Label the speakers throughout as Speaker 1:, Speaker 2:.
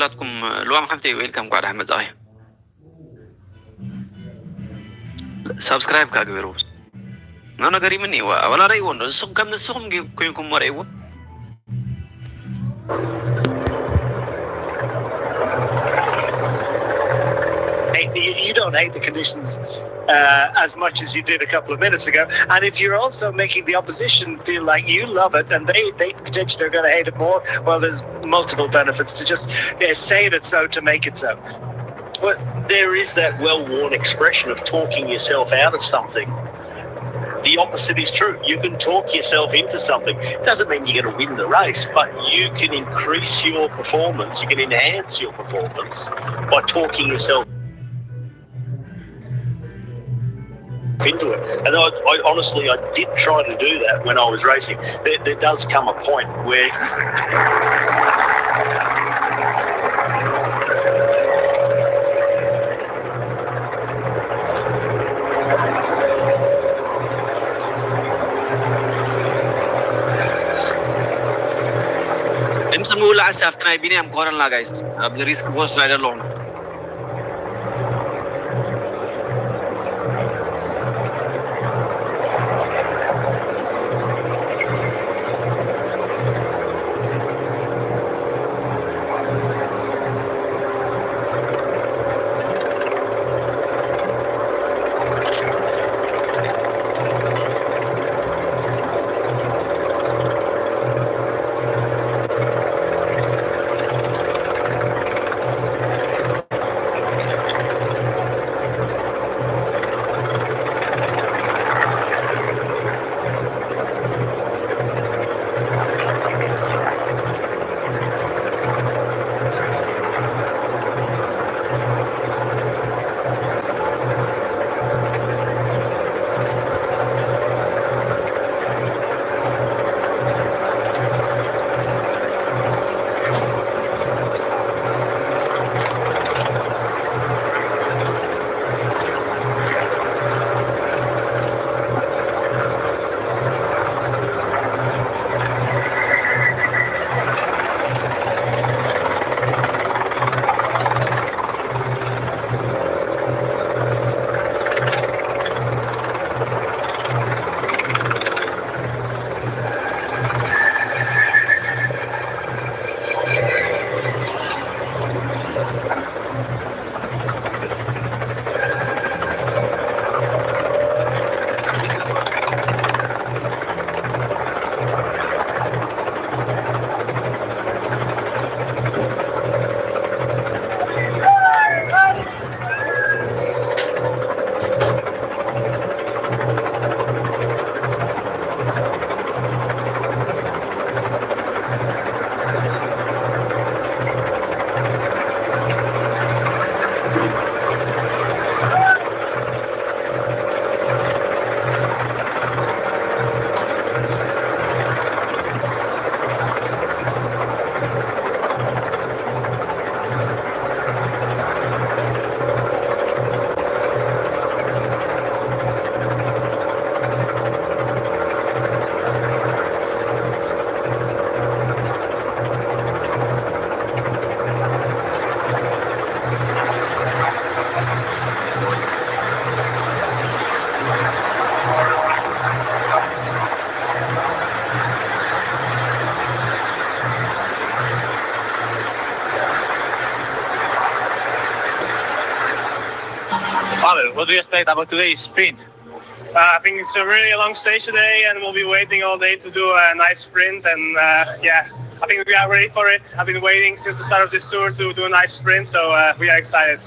Speaker 1: كلاتكم لوام حمتي ويلكم قاعد أحمد زاهي سبسكرايب كاغبيرو أنا قريب مني ولا رأيون السوق كم السوق كينكم مريون
Speaker 2: You don't hate the conditions as much as you did a couple of minutes ago. And if you're also making the opposition feel like you love it and they potentially are going to hate it more, well, there's multiple benefits to just saying it so to make it so.
Speaker 3: But there is that well-worn expression of talking yourself out of something. The opposite is true. You can talk yourself into something. It doesn't mean you're going to win the race, but you can increase your performance. You can enhance your performance by talking yourself into it. And I honestly, I did try to do that when I was racing. There does come a point where
Speaker 1: نسموه لعسى افتنا بيني ام كورن لا جايز ابز ريسك بوست رايدر لون
Speaker 4: What do you expect about today's sprint?
Speaker 5: I think it's a really long stage today, and we'll be waiting all day to do a nice sprint. And yeah, I think we are ready for it. I've been waiting since the start of this tour to do a nice sprint, so we are excited.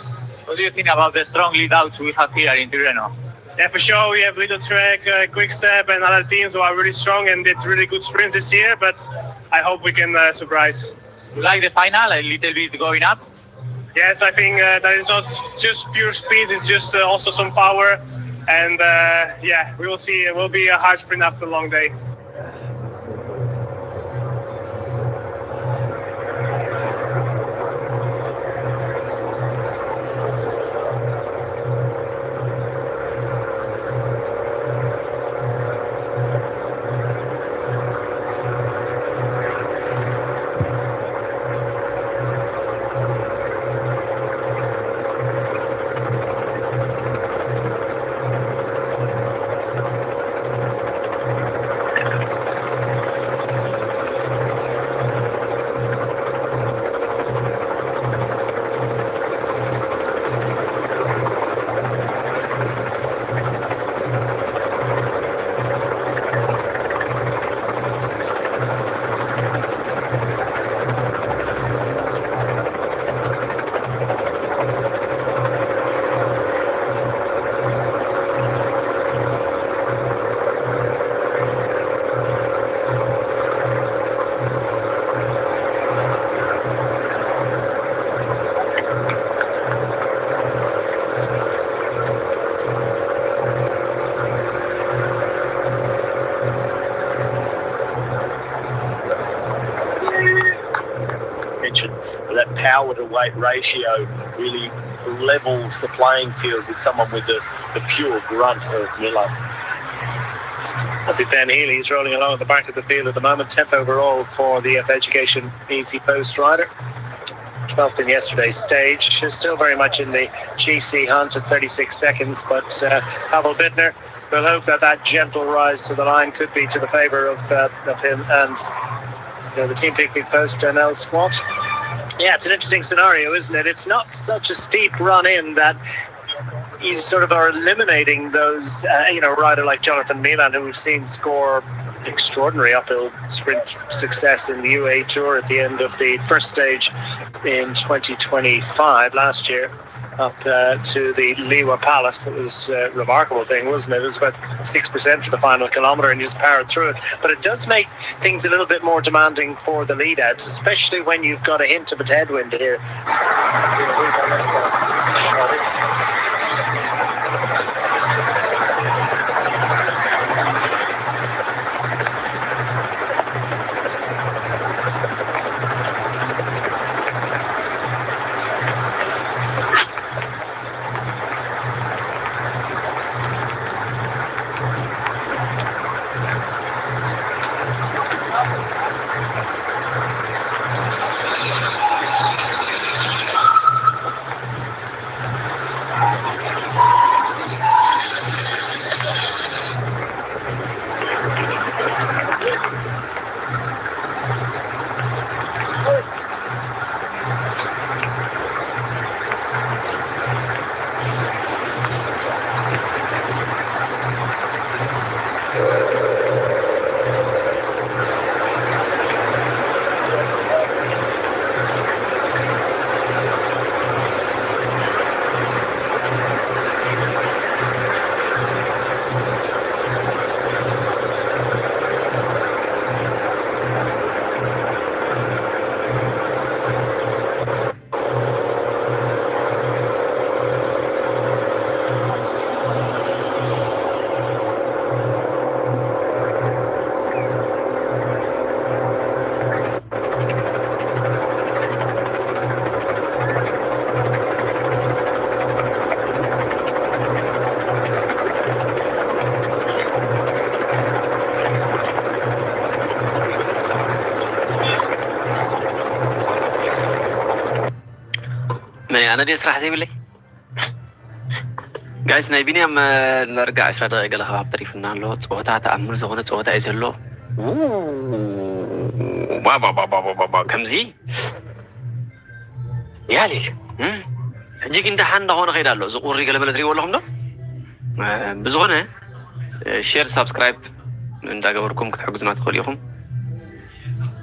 Speaker 4: What do you think about the strong lead-outs we have here in Tirreno?
Speaker 5: Yeah, for sure. We have Little Trek, Quick Step, and other teams who are really strong and did really good sprints this year. But I hope we can surprise.
Speaker 4: You like the final? A little bit going up?
Speaker 5: Yes, I think that is not just pure speed, it's just also some power. And yeah, we will see. It will be a hard sprint after a long day.
Speaker 3: power to weight ratio really levels the playing field with someone with the pure grunt of Miller.
Speaker 2: I think Ben Healy's rolling along at the back of the field at the moment, 10th overall for the F Education Easy Post Rider. 12th in yesterday's stage. Still very much in the GC hunt at 36 seconds, but Pavel Bittner will hope that gentle rise to the line could be to the favour of him and the Team Picnic Post NL squad. Yeah, it's an interesting scenario, isn't it? It's not such a steep run in that you sort of are eliminating those, a rider like Jonathan Milan, who we've seen score extraordinary uphill sprint success in the UAE Tour at the end of the first stage in 2025 last year, up to the Liwa Palace. It was a remarkable thing, wasn't it? It was about 6% for the final kilometre and you just powered through it. But it does make things a little bit more demanding for the lead-outs, especially when you've got a hint of a headwind here.
Speaker 1: أنا دي أسرح زي بالله جايز نايبيني أم نرجع 10 دقيقة لها بطريفنا له صوتها تأمل زغنة صوتها يزل له بابا كم زي يالي حجيك انت حان هون خير له زقور رجال بلدري ولا هم ده بزغنة شير سبسكرايب انت أقولكم كتحجزنا تدخليهم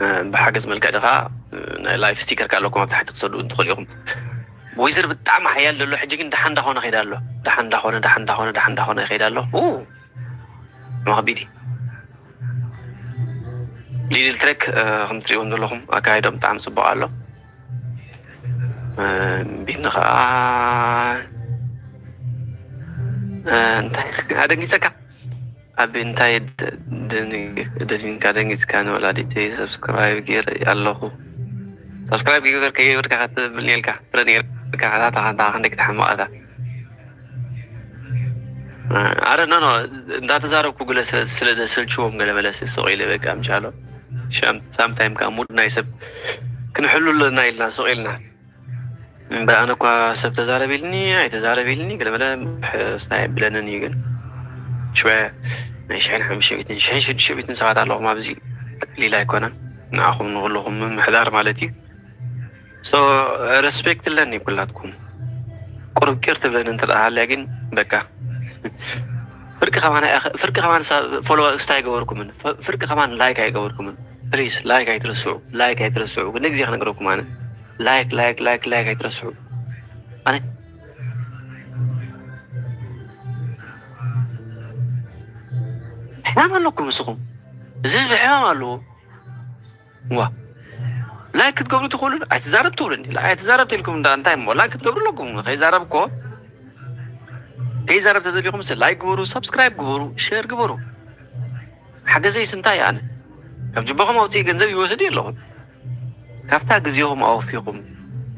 Speaker 1: بحجز ملك دقة لايف ستيكر قالكم تحت تصلوا تدخليهم ويزر بتعمل حيال له حجيك انت حان هون خير له دحان هون خير له ما بيدي ليل تريك هم تريون لهم أكايدهم تعمل سبعة له بينخا انت هذا نيسكا أبين تايد دني كذا نيس كانوا ولا دي سبسكرايب غير الله سبسكرايب غير كي غير كات بنيل كا ترني كا تا عندك تحمل هذا أنا نو ده تزارب كقول سلشوهم قال بلاس السؤال بقى مشالو شام سام تايم كامود نايسب كنا حلو لنا إلنا سؤالنا بقى أنا كوا سب تزاربيلني قال بلا استعب لنا نيجن شوية نعيشين حمشي بيتن شو بيتن ساعات على ما بزي لي لا يكونا نأخذ نقول لهم من حذار مالتي so respect لني كلاتكم قرب كرت بلن انت الأهل لكن بكا فرق كمان فولو استاي جوركم من فرق كمان لايك هاي جوركم من بليز لايك هاي ترسعوا ونجزي خلنا نقولكم أنا لايك هاي ترسعوا أنا حمام لكم السخم زيز بحمام له وا لايك تقبلوا تقولون اعتذارب تقولني لا اعتذارب لكم ده انتم ولا تقبلوا لكم خي زاربكم كي زارب تدبيكم لايك قبروا سبسكرايب قبروا شير قبروا حاجة زي سنتاي يعني كم جبكم أو تيجي جنزب يوسدي لهم كافتا جزيهم أو فيهم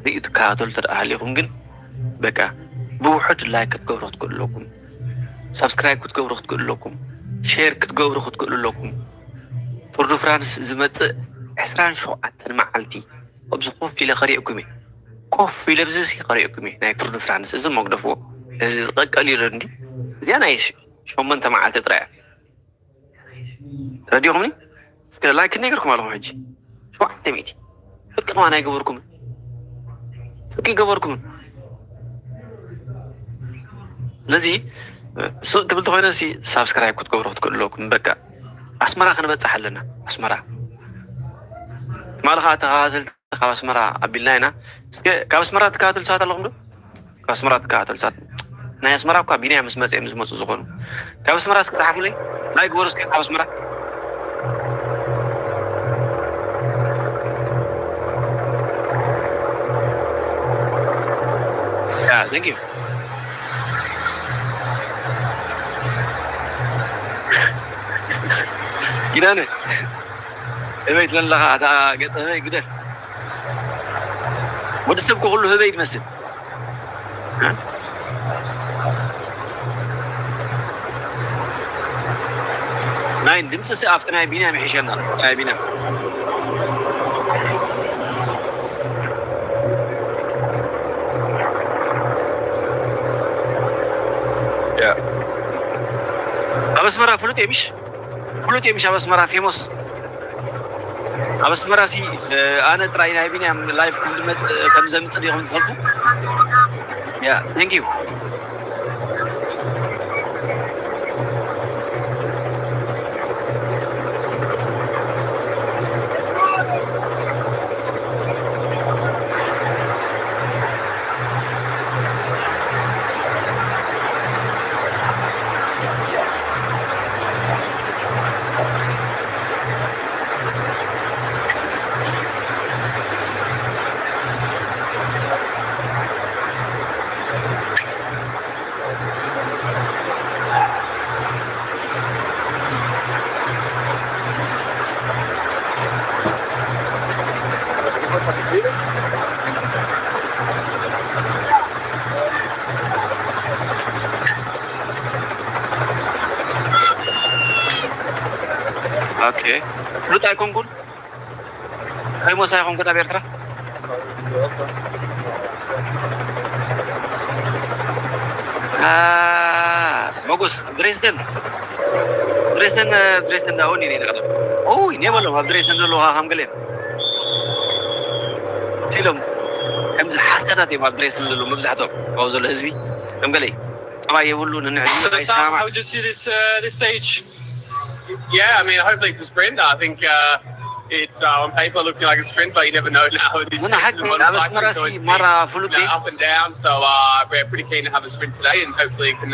Speaker 1: ريت كاتل ترأهليكم جن بقى بوحد لايك تقبروا تقول لكم سبسكرايب تقبروا تقول لكم شير تقبروا تقول لكم تور دو فرانس زمت حسران شو عتن معلتي وبزقوف في لقريئكم قف في لبزسي قريئكم ناي تور دو فرانس إذا مقدفو إذا قليل رندي زين أيش شو ما أنت معلت ترى راديوهمني سكر لايك نيجركم على حاجة شو عتميتي فك ما أنا يقبركم فك يقبركم لذي قبل تقولنا سي سبسكرايب كتقبروا تقول لكم بقى أسمرا خنا بتصح لنا أسمرا ما لها تقاتل كأسمرا أبيلنا كأسمرا تقاتل ساعة اللهم دو كأسمرا تقاتل ساعة ناي أسمرا كا بيني أمس زخون كأسمرا سكتحفوا لي لا يقولوا سكت كأسمرا yeah thank you gimana هبيت لله هذا قلت هبيت قدرت ودسب كله هبيت مسد ها ناين دمت سأفتنا بينا محيشنا بينا يا أبس مرة فلوت يمش أبس مرة في مصر أبس مرة سي أنا تراين هاي بيني أم لايف كم زمن صديقهم تقولوا يا thank you اوكي lu tayo kung kun ay mo sa kung kun abertra bagus Dresden daun ini dekat oh ini malu Dresden dulu ham galim film كم حسنات يا Dresden dulu مبزحته فوز الحزبي كم قال لي طبعا يقولون ان
Speaker 5: How would you see this stage? Yeah, I mean, hopefully it's a sprint. I think it's on paper looking like a sprint, but you never know now. These races are motorcycling, so it's up and down. So we're pretty keen to have a sprint today, and hopefully can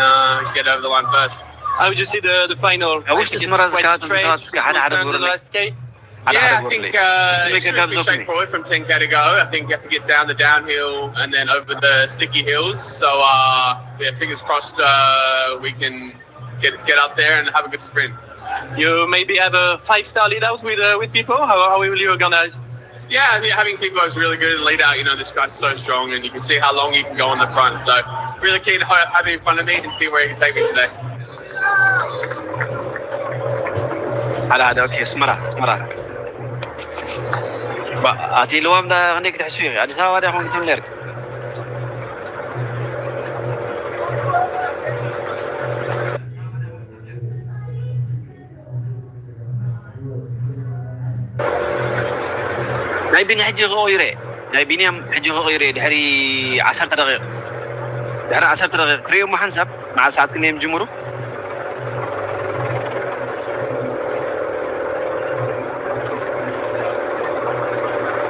Speaker 5: get over the line first. How would you see the final?
Speaker 1: I wish this
Speaker 5: Yeah, I think it should be straightforward from 10k to go. I think you have to get down the downhill and then over the sticky hills. So yeah, fingers crossed we can get up there and have a good sprint.
Speaker 4: You maybe have a 5-star lead out with people? How will you organize?
Speaker 5: Yeah, I mean, having people is really good in lead out. You know, this guy's so strong and you can see how long he can go on the front. So really keen to have him in front of me and see where he can take me today.
Speaker 1: على هذا اوكي اسمرا با اتي لوام دا غنيك تحسوي هذا سوا هذا هون تملر نايبين حجي غويري نايبين حجي غويري دحري 10 دقائق دحري 10 دقائق كريو ما حنسب مع ساعات كنا يمجمرو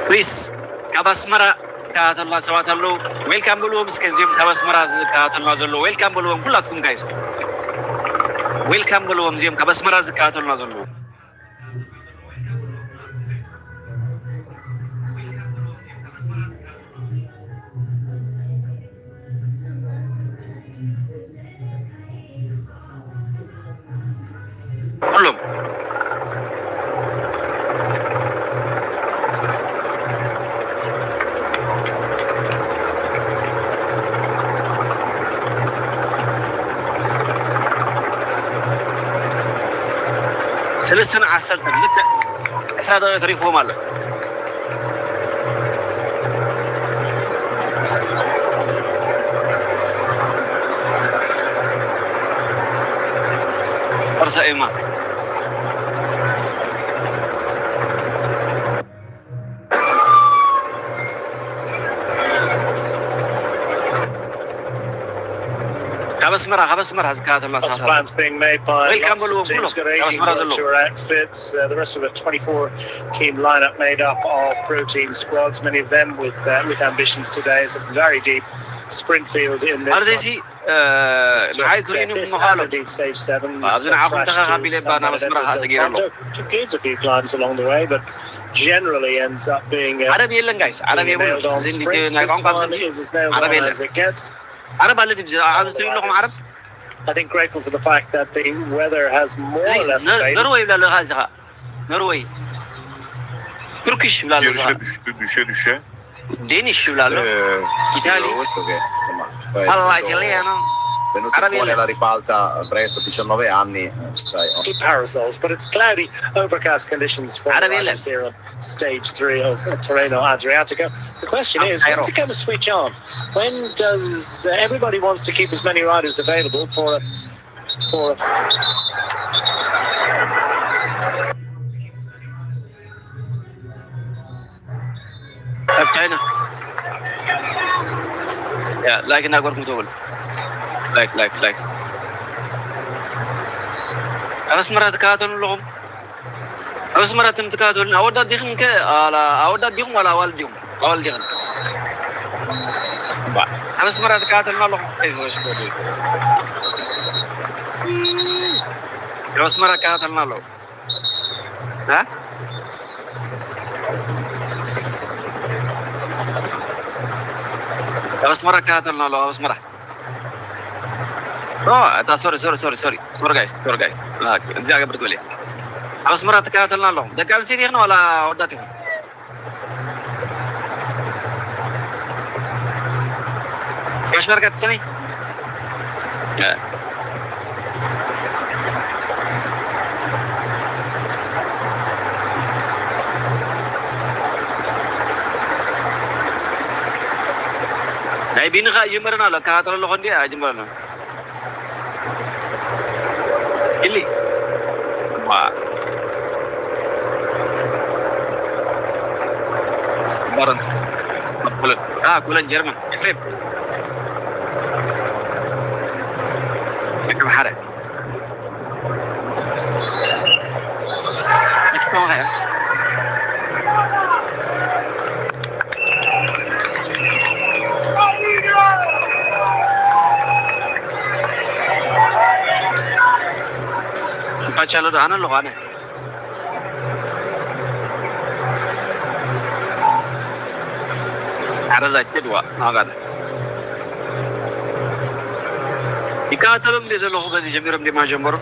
Speaker 1: بليز كاباسمرا كاتلنا سواتلو ويلكم بلوم سكنزيم كاباسمرا كاتلنا زلو ويلكم بلوم كلاتكم جايز ويلكم بلوم زيم كاباسمرا كاتلنا زلو كلهم سلسنا عسل لك هذا تاريخه ماله فرصة إيمان
Speaker 2: Lots of plans being made by lots of teams got 18 virtual outfits. The rest of a 24-team lineup made up of pro team squads, many of them with ambitions today. It's a very deep sprint field in this one. This and indeed stage 7. Gains a few climbs along the way, but generally ends up being nailed on sprints. This one is as nailed on as it gets. I think grateful for the fact that the weather has more or less abated.
Speaker 1: Norway. Turkish
Speaker 6: düşe.
Speaker 1: Danish Italy. Allora, italiano.
Speaker 6: Venuto fuori alla ribalta presto 19 anni, sai.
Speaker 2: Parasols, but it's cloudy, overcast conditions for riders here on stage 3 of Tirreno Adriatico. The question is, when is it going to switch on? When does everybody wants to keep as many riders available for a
Speaker 1: China. Yeah, like in Agor Mutol. Like. Awas marat katon lom. Awas marat katon. Awda dikhn ke ala awda dikhn wala awal dikhn. Awal dikhn. Ba. Awas marat katon lom. Awas marat katon lom. Ha? Awas marat katon lom. Awas marat. Oh, sorry guys. Jaga betul ya. Awas marat katon lom. Dekal sini kan wala awda dikhn. Kashmir kat sini. Ya. Nah, Bini kah jemberna lah, kah terlalu kondi aja jemberna. Ini, wah, baron, kulan Jerman, Efrem, macam hari, macam apa ya? चलो आना लगाने harus aja dua naga ikatalum di selo ko si jamiram di majamor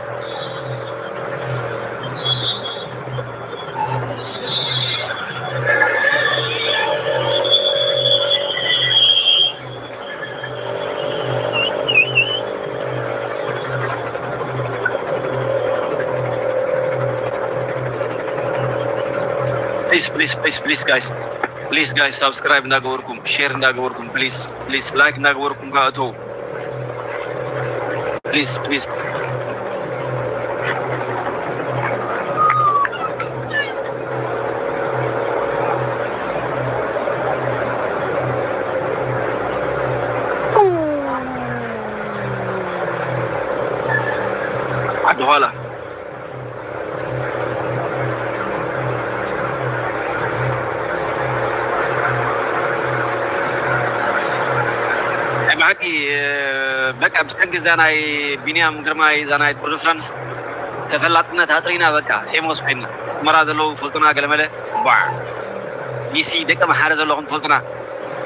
Speaker 1: Please guys subscribe nagawurkum, share nagawurkum, please like nagawurkum ka ato, please aduh wala بقى بستنك زاناي بينيام جرماي زاناي بريفرنس تفلتنا تهطرينا بقى هيموس بينا مرازلو فلتنا قلمله با ديسي دك محارزلو هم فلتنا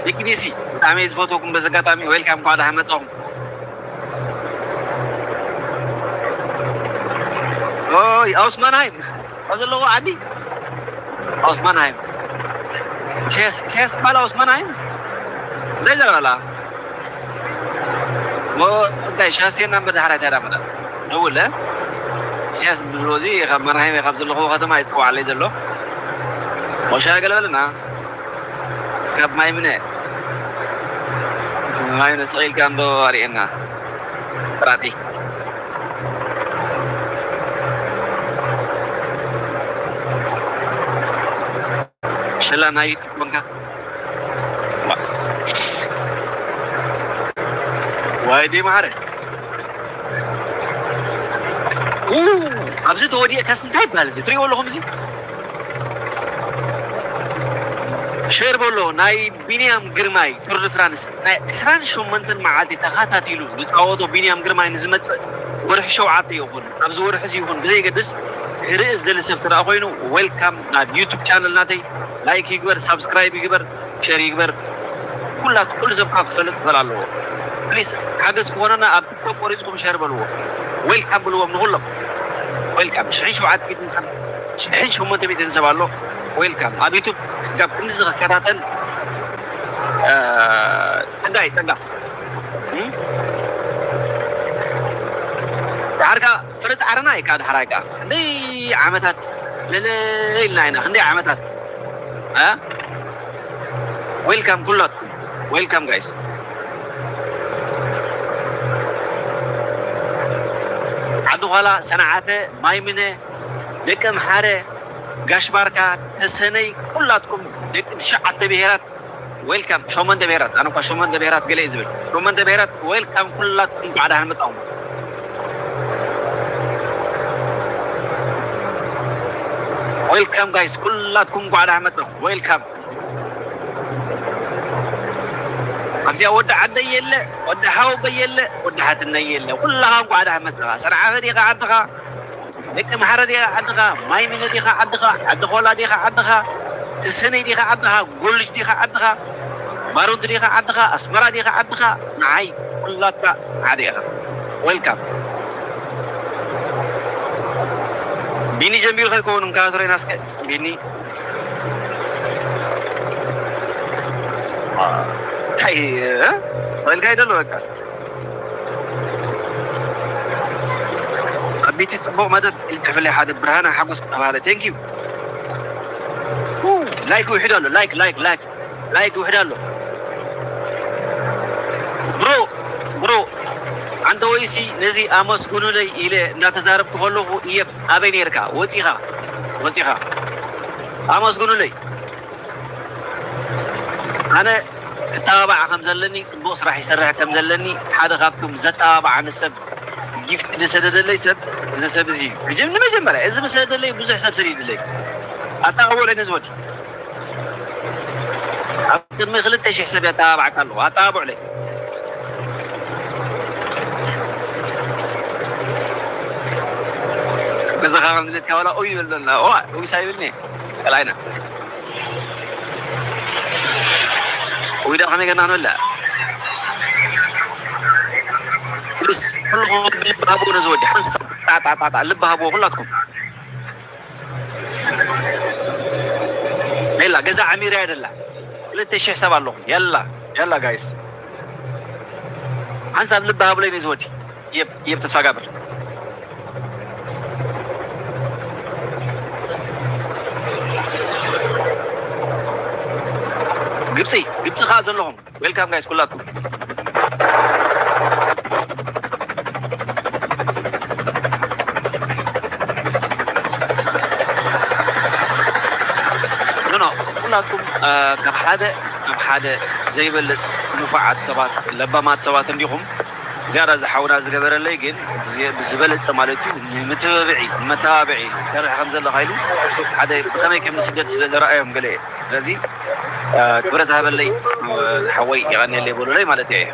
Speaker 1: ديك ديسي تعميز فوتوكم بزقاتامي ويلكم قاعد احمدهم اوي اوسمانهايم ازلو عادي اوسمانهايم تشيس بالا اوسمانهايم زي ولا वो guys शास्त्रीय नाम बता रहा था मेरा डबल है سياس بلوزي خب مرحبا خبز اللي ختم يتقو عليه زلو وشاغل بلنا خب ما يمنع ما يمنع سقيل كان دو أرينا براتي شلا نايت بنكا وايدي مهارة أبزي تودي كاسن تايب هالزي تري والله خمسي شير بولو ناي بينيام جرماي تورد فرانس ناي إسران شو منتن معادي تغاتا تيلو بتعوضو بينيام جرماي نزمت ورح شو عاطي يكون أبزي ورح يكون بزي قدس رئيس دلسة ترى أخوينو ويلكم نا يوتيوب channel ناتي لايك يكبر سبسكرايب يكبر شير يكبر كل زبقة فلت فلالو بليز حدث كوننا أبتوب وريزكم شير بلوه ويلكم بلوه من غلب ويلكم شحين شو عاد بيتنسب شحين شو منتي بيتنسب الله ويلكم أبيتوب قاب نزغ كتاتن تنقاي حركة فرز عرنا يكاد حركة دي عمتات ليلنا هنا عمتات ها ويلكم كلكم ويلكم جايز عدو غلا سنعاته مايمنه دكم حاره قاش باركا تسني كلاتكم دك شعت بهيرات ويلكم شومن دبيرات انا شومن دبيرات قال يزبل شومن دبيرات ويلكم كلاتكم بعدها المطعم ويلكم جايز كلاتكم بعدها المطعم ويلكم أبزي أود عدي يلا ود حاوب يلا ود حتنا يلا كلها بعدها مثلا سرعة ديها عدها لك محرة ديها عدها ماي من ديها عدها عد خولا ديها عدها السنة ديها عدها قلش ديها عدها بارود ديها عدها أسمرة ديها عدها معي كلها عدها ويلكم بيني جنبي الخيكون كاثرين ناس بيني كاي والكاي دلو لك بيتي تبغى مدد التحفل حد برهانة حقوس هذا thank you لايك وحده له لايك وحده له برو عنده ويسي نزي أمس كونوا لي إلى نتزارب كله يب أبين يركا وتيها أمس كونوا لي أنا تابع كم زلني بوس راح يسرح كم زلني حدا خافتم زتابع عن السب جفت دسدد لي سب إذا سب زي بجمع مجمرة إذا مسدد لي بوز حساب سريد لي أتاول أنا زوج أكيد ما خلت إيش حساب يتابع كله أتابع لي كذا خام اللي تكوالا أوي ولا لا أوي سايبني كلاينا وإذا خامي كنا ولا بس كلهم بابو نزود حنص تا لبابو كلكم يلا جزا عمير يا دللا لا تشي حساب الله يلا جايز حنصب لبابو لين نزود يب تسفى قبر جبسي خالص لهم ويلكم جايز كلكم كلكم كم حدا زي بلد مفعد سبات لبامات سبات عندهم زيادة زحونا زجبر اللي جن بزبلة سمالتي متابعي كان خمسة الله خيلو حدا كم يكمل سجد سلسلة رأيهم قليه لذي كبرتها باللي حوي يعني اللي يقولوا لي مالتي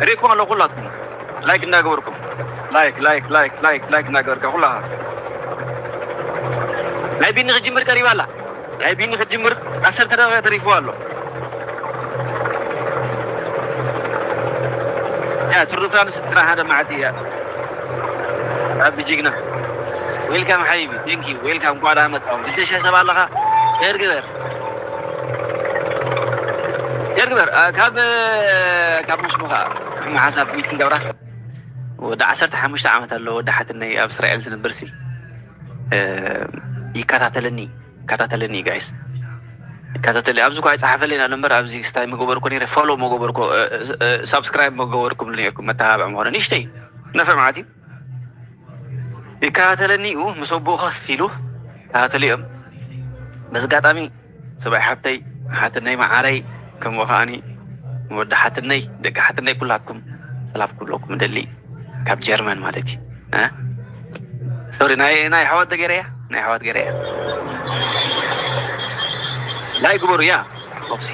Speaker 1: ريكم الله كلكم لايك ناقوركم لايك ناقوركم كلها لا بين خجمر قريبا لا بين خجمر أسر ترى تعرفوا له يا ترى سرا هذا معدي يا أبي جينا ويلكم حبيبي ثانك يو ويلكم قاعد أمتهم بديش حساب الله غير كبر كاب مش مخا مع حساب ميتين دورة ወደ 15 ዓመት አለው ወደ ሓትነይ ኣብ እስራኤል ዝነብር ሲ ይከታተለኒ ጋይስ ይከታተለኒ ኣብዚ ኳ ይጻሓፈለኒ ኣሎ እምበር ኣብዚ ስታይ መገበርኩ ነይረ ፎሎ መገበርኩ ሳብስክራይብ መገበርኩም ልኒአኩም መተባብዕ ምኾነ ንእሽተይ ነፍዕ ይከታተለኒ ምስ ኣቦኡ ከፍ ኢሉ ይከታተሉ እዮም በዚ ኣጋጣሚ ሰብኣይ ሓብተይ ሓትነይ ማዓረይ ከምኡ ከዓኒ ወዲ ሓትነይ ደቂ ሓትነይ ኩላትኩም ሰላም ኩለኩም ደሊ ካብ ጀርመን ማለት እዩ ሶሪ ናይ ሓወት ገይረያ ላይክ ግበሩ ያ ኦፕሲ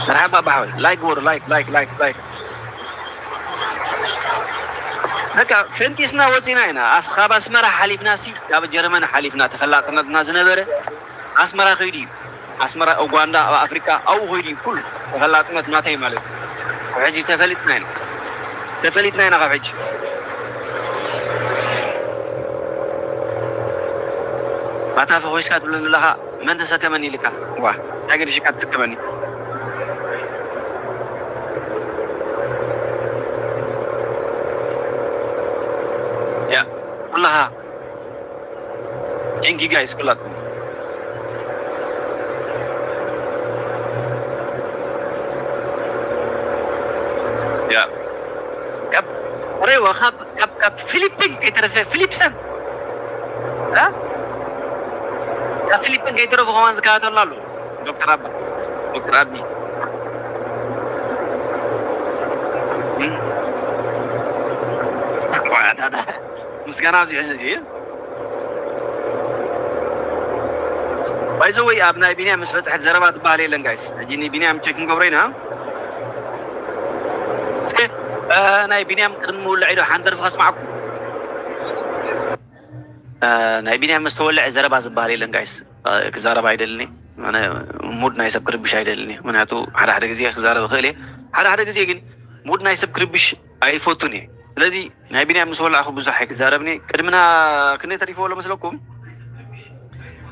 Speaker 1: መርሓባ ባሕወይ ላይክ ግበሩ ላይክ በቃ ፈንቲስና ወፂና ኢና ካብ ኣስመራ ሓሊፍና ሲ ካብ ጀርመን ሓሊፍና ተፈላጥነትና ዝነበረ ኣስመራ ከይዱ እዩ ኣስመራ ኡጋንዳ ኣብ ኣፍሪካ ኣብኡ ከይዱ እዩ ኩሉ ተፈላጥነት ናተይ ማለት እዩ ሕጂ ተፈሊጥና ኢና ካብ ሕጂ ማታፈ ኮይስካ ትብለኒ ኣለኻ መን ተሰከመኒ ኢልካ ዋ ያገድሽካ ትስከመኒ ያ ኩላኻ ቴንኪ ጋይስ ኩላትኩም ያ ريوة كاب فيليبين كيترف فيليبسن ها فيليبين كيترف هو زكاة الله له دكتور أبي هذا مسكنا في حساسية بايزوي أبناء بيني مش بس حد زربات بالي لنجايس جيني بيني أم تشيكن قبرينا ناي بينيام قدم مولع له حندر فخس معكم ناي بينيام مستولع زربا زبالي لن جايس كزاربا يدلني انا مود ناي سب كربش يدلني مناتو حدا غزي خزارب خيلي حدا غزي ግን مود ناي سب كربش ايفوتوني ስለዚህ ናይ بينيام مستولع اخو بزح كزاربني قدمنا كني تريفو ولا مسلكم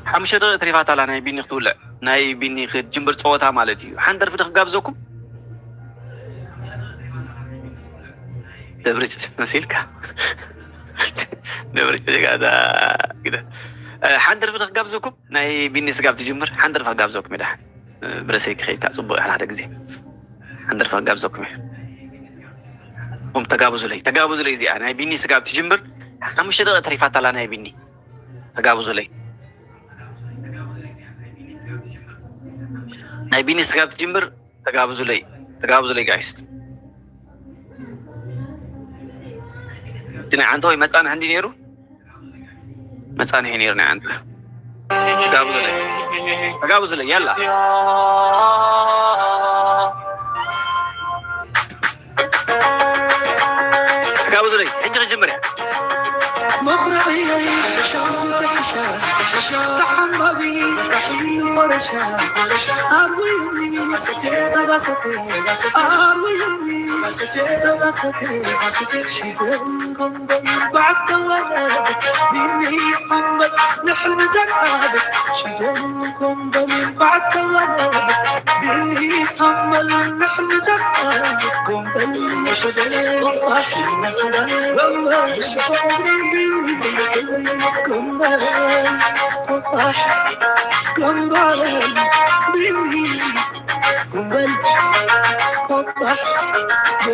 Speaker 1: حمشه تريفات على ناي بيني خطولع ناي بيني خجمبر صوتا مالتي حندر فدخ غابزوكم دبرج نسيلك دبرج هذا كده حندر في تقابزكم ناي بيني سقاب تجمر حندر في تقابزكم ده برسيك خير كاسبوع على هذا جزء حندر في تقابزكم قم تقابزوا لي زي انا بيني سقاب تجمر مش هذا تريفات على انا بيني تقابزوا لي ناي بيني سقاب تجمر تقابزوا لي جايز تنا عنده مسألة عندي نيرو مسألة هي نيرنا عنده تقابز لي يلا تقابز لي انت جمري مغرعي شافتك تحمبي تحمي ورشا أرويني سباستي أرويني سباستي شدنكم بعد ولد بني حمد نحن زرعاب شدنكم بعد ولد بني حمل نحن زرعاب قنبل شدن وحنا والله شدني كمبال بني كمبال كبح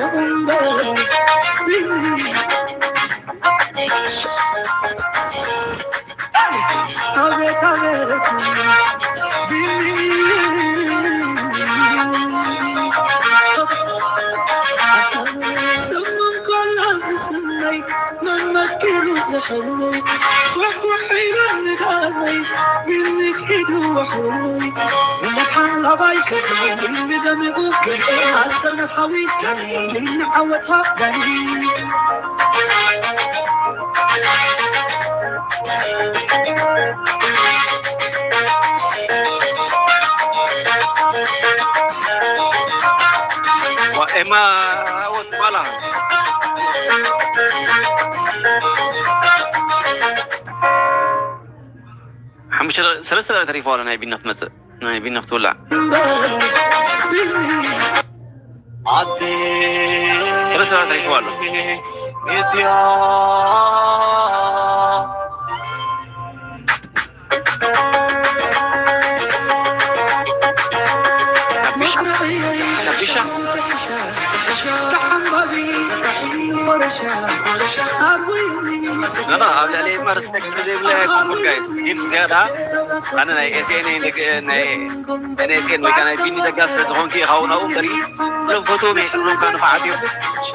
Speaker 1: كمبال بني أبيت بني سمم كل سني نمكر زحمي فرحي للنقامي منك حدو وحوي ومحل بايك من دمي بوك أسر حوي كمي من عودها بني وإما وطبلا حمش سلسلة تعرف ولا ناي بينك مت ناي بينك تولع سبعة تاريخ والله لا قبل عليه ما رسمك زي كل جايز إن زيادة أنا نسين أنا نسين وكان بيني دقة فرزقون كي خاونا بري لو فوتو مي لو كانوا فعاديو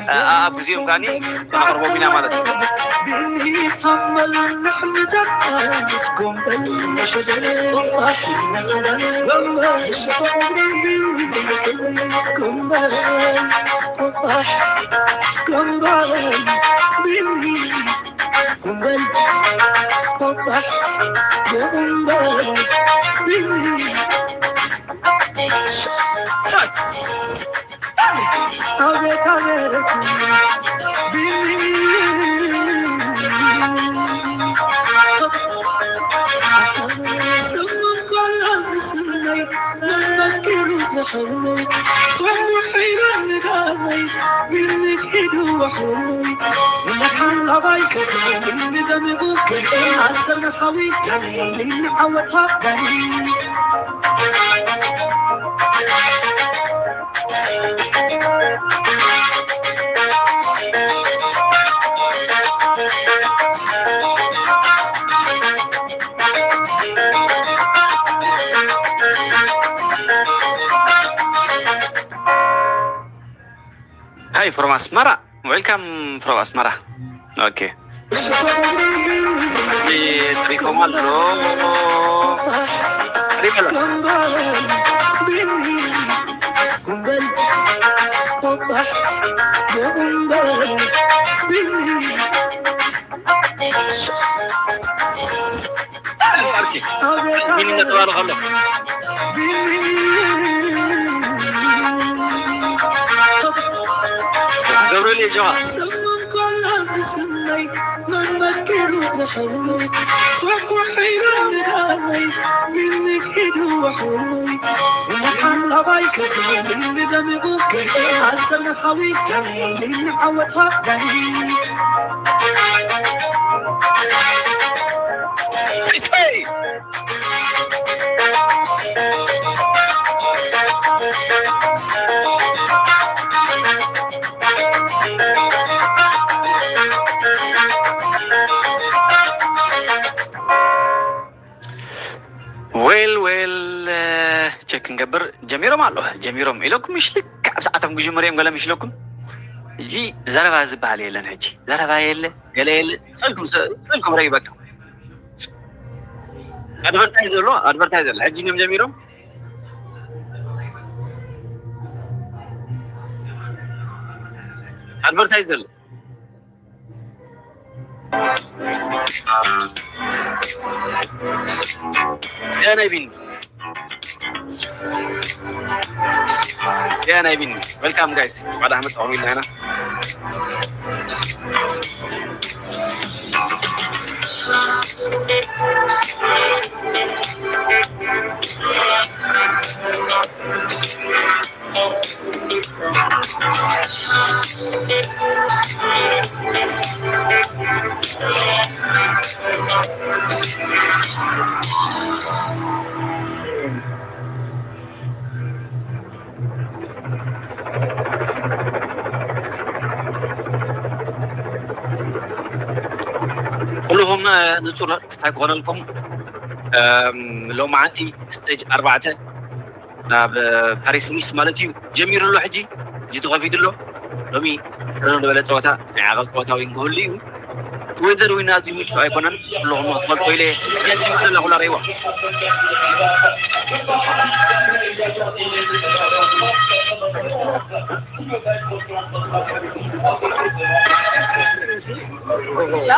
Speaker 1: أبو زيوم كاني أنا قربوا بينا مالت
Speaker 7: بني حمل نحن زقان قنبل مشدل والله قنبل قنبل بني قنبل قنبل قنبل بني أبيت أبيت بني سمم كل عزيزني من بكر زحمي صحت حين الندامي منك حدو وحومي منك حول بايك من دمي بوك عسل حويك من عوضها بني
Speaker 1: Hi from Asmara. Welcome from Asmara. Okay. Terima Gabriel Joa.
Speaker 7: سمم كل عزيزني من بكر زحمي صحت حين الندامي منك حدو وحومي منك حمل بايك من دمي بوك عسل حويك من عوضها بني
Speaker 1: check نقبر جميرهم الله جميرهم إلكم مش لك ساعتهم جوج مريم قال مش لكم يجي زرفا زبها عليه لنا هجي زرفا يله قال سألكم رأيك advertiser lo advertiser هجي نيم جميرهم advertiser يا نايبين يا نايبين welcome guys بعد أحمد أمين هنا كلهم نصور استحقون لكم لو ما عندي ستيج 4 ناب باريس نيس مالتي جميل له حجي جيتو غفيد له لومي رنو دبل صوتا عقل صوتا وين قولي ويذر وين نازي مش ايكونن كلهم اطفال كويله جالسين كلها ولا ريوا
Speaker 8: Il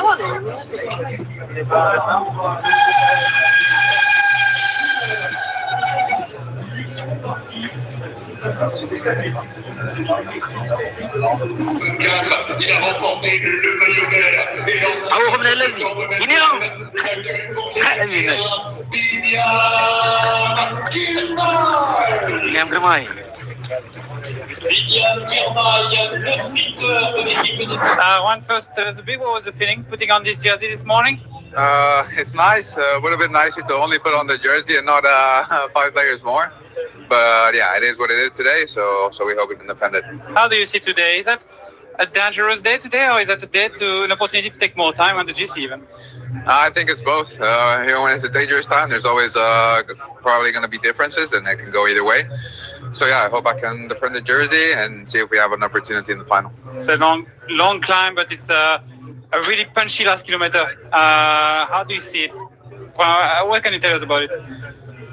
Speaker 8: a remporté le maillot vert et
Speaker 1: أوهم للذي ينيهم نعم كرماي
Speaker 9: One first, the big what was the feeling putting on this jersey this morning?
Speaker 10: It's nice. Would have been nicer to only put on the jersey and not 5 layers more. But yeah, it is what it is today. So we hope we can defend it.
Speaker 9: How do you see today? Is that a dangerous day today, or is that a day to an opportunity to take more time on the GC even?
Speaker 10: I think it's both. When it's a dangerous time, there's always probably going to be differences, and it can go either way. So yeah, I hope I can defend the jersey and see if we have an opportunity in the final.
Speaker 9: It's a long climb, but it's a really punchy last kilometer. How do you see it? What can you tell us about it?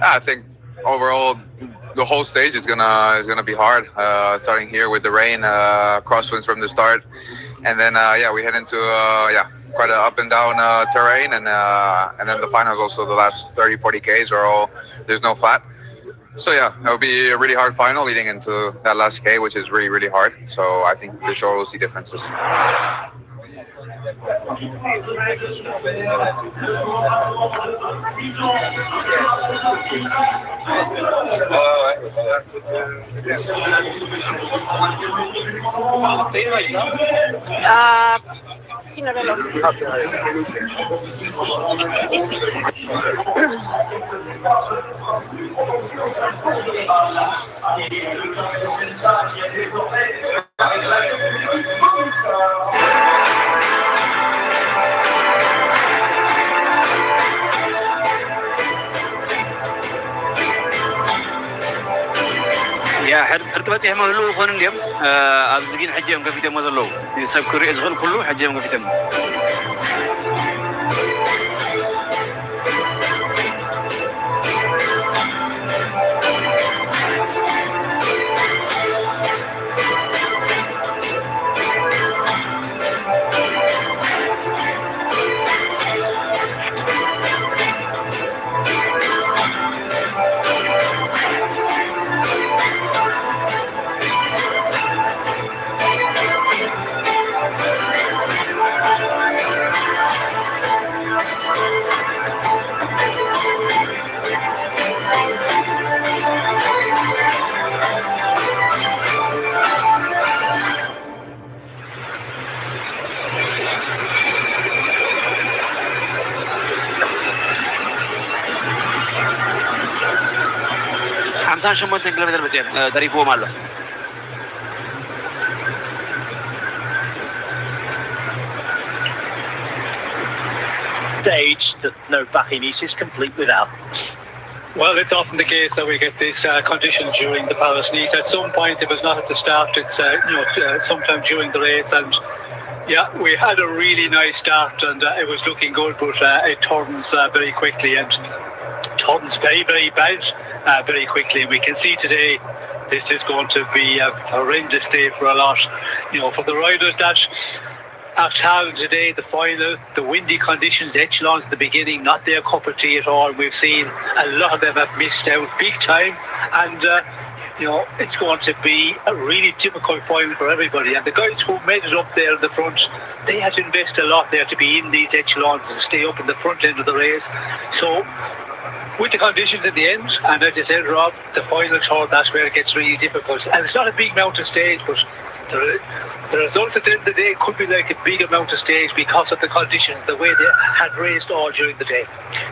Speaker 10: I think overall, the whole stage is gonna be hard. Starting here with the rain, crosswinds from the start, and then we head into quite an up and down terrain, and then the finals also. The last 30-40 Ks are all there's no flat. So yeah, it'll be a really hard final leading into that last K, which is really, really hard. So I think for sure we'll see differences.
Speaker 1: فرق بتاعهم هلو يكون اليوم أبزقين حجيهم كفيتهم مازلوا يسب كوري إزغل كله حجيهم كفيتهم. شمونتين كيلومتر بتين تاريخه ماله.
Speaker 2: Stage that no Bachinis is complete without.
Speaker 11: Well, it's often the case that we get these conditions during the Paris-Nice. At some point, if it's not at the start, it's sometime during the race. And yeah, we had a really nice start, and it was looking good, but it turns very quickly and turns very, very bad very quickly. We can see today this is going to be a horrendous day for a lot. For the riders that are traveling today, the final, the windy conditions, echelons at the beginning, not their cup of tea at all. We've seen a lot of them have missed out big time, and it's going to be a really difficult final for everybody. And the guys who made it up there in the front, they had to invest a lot there to be in these echelons and stay up in the front end of the race. So with the conditions in the end, and as you said, Rob, the final third, that's where it gets really difficult. And it's not a big mountain stage, but the results at the end of the day could be like a big mountain stage because of the conditions, the way they had raced all during the day.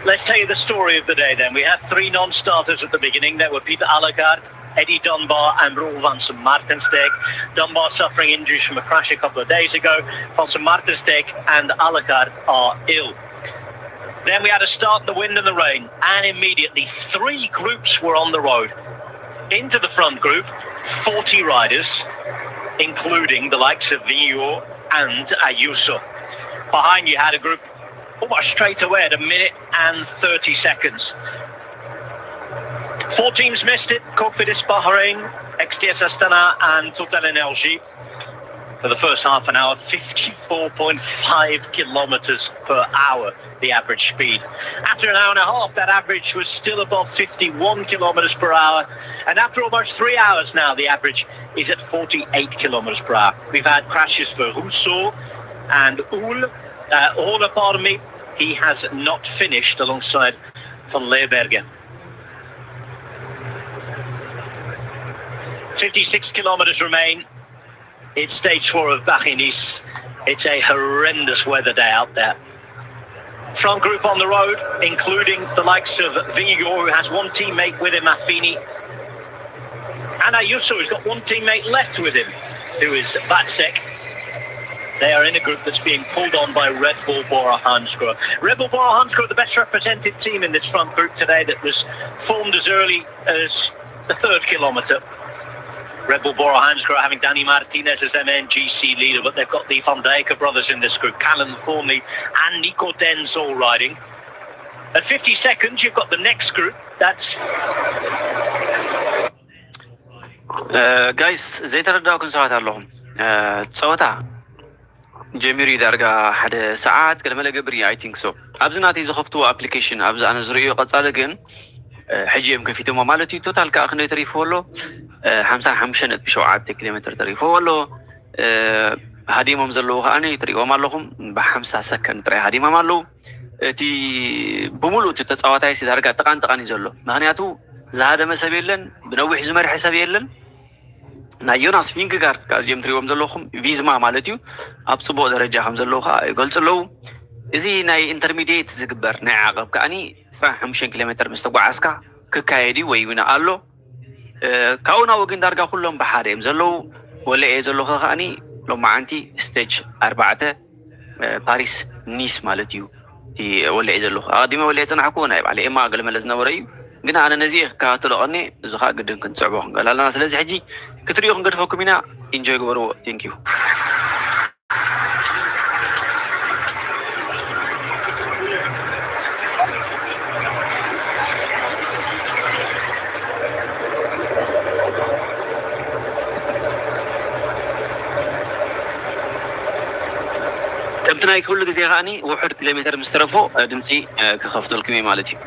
Speaker 2: Let's tell you the story of the day then. We had 3 non-starters at the beginning. There were Peter Allegard, Eddie Dunbar and Roel van St. Martensdijk. Dunbar suffering injuries from a crash a couple of days ago. Van St. Martensdijk and Allegard are ill. Then we had a start in the wind and the rain, and immediately 3 groups were on the road. Into the front group, 40 riders, including the likes of Vigneault and Ayuso. Behind you had a group almost straight away at 1 minute and 30 seconds. 4 teams missed it: Cofidis Bahrain, XTS Astana and Total Energy. For the first half an hour, 54.5 kilometers per hour, the average speed. After an hour and a half, that average was still above 51 kilometers per hour. And after almost 3 hours now, the average is at 48 kilometers per hour. We've had crashes for Rousseau and Horner, pardon me. He has not finished alongside Van Leeuwenbergen.
Speaker 3: 56 kilometers remain. It's stage 4 of Bini. It's a horrendous weather day out there. Front group on the road, including the likes of Vinigo, who has one teammate with him, Affini. And Ayuso, who's got one teammate left with him, who is Vatsek. They are in a group that's being pulled on by Red Bull Bora Hansgrohe. Red Bull Bora Hansgrohe, the best represented team in this front group today, that was formed as early as the 3rd kilometre. Red Bull Bora Hansgrohe having Danny Martinez as their main GC leader, but they've got the Van Dijken brothers in this group, Callum Thornley and Nico Denz all riding. At 50 seconds, you've got the next group. That's...
Speaker 1: guys, ዘይተረዳእኩም ሰባት ኣለኹም ፀወታ ጀሚሩ ዳርጋ ሓደ ሰዓት ቅድመ ለገብሪ አይ ቲንክ ሶ ኣብዚ ናተይ ዝኸፍትዎ ኣፕሊኬሽን ኣብዚ ኣነ ዝርእዮ ቀጻሊ ግን ሕጂ እዮም ከፊቶሞ ማለት እዩ ቶታል ከዓ ክንደይ ተሪፍዎ ኣሎ 55.7 ኪሎ ሜትር ተሪፍዎ ኣሎ ሃዲሞም ዘለዉ ከዓኒ ትሪእዎም ኣለኹም ብ50 ሰከንድ ጥራይ ሃዲሞም ኣለዉ እቲ ብሙሉእ እቲ ተፃዋታይ ዳርጋ ጥቃን ጥቃን እዩ ዘሎ ምክንያቱ ዝሃደመ ሰብ የለን ብነዊሕ ዝመርሐ ሰብ የለን ናይ ዮናስ ቪንግጋርድ ከዚኦም ትሪእዎም ዘለኹም ቪዝማ ማለት እዩ ኣብ ፅቡቅ ደረጃ ከም ዘለዉ ከዓ ይገልፁ ኣለዉ እዚ ናይ ኢንተርሚዲየት ዝግበር ናይ ዓቐብ ከዓኒ 25 ኪሎ ሜትር ምስ ተጓዓዝካ ክካየድ ወይ እውን ኣሎ ካብኡ ናብ ወግን ዳርጋ ኩሎም ብሓደ እዮም ዘለዉ ወለአ ዘለኹ ከዓኒ ሎማዓንቲ ስቴጅ 4 ፓሪስ ኒስ ማለት እዩ እቲ ወለአ ዘለኹ ኣቀዲመ ወለአ ፅናሕኩ ናይ ባዕለ ኤማ ገለመለ ዝነበረ እዩ ግን ኣነ ነዚ ክከታተሎ እዚ ከዓ ግድን ክንፅዕቦ ክንገል ኣለና ስለዚ ሕጂ ክትሪኦ ክንገድፈኩም ኢና ኢንጆይ ግበርዎ ቴንክ ዩ ከምቲ ናይ ኩሉ ግዜ ከዓኒ ውሕድ ኪሎ ሜትር ምስ ተረፎ ድምፂ ክኸፍተልኩም እየ ማለት እዩ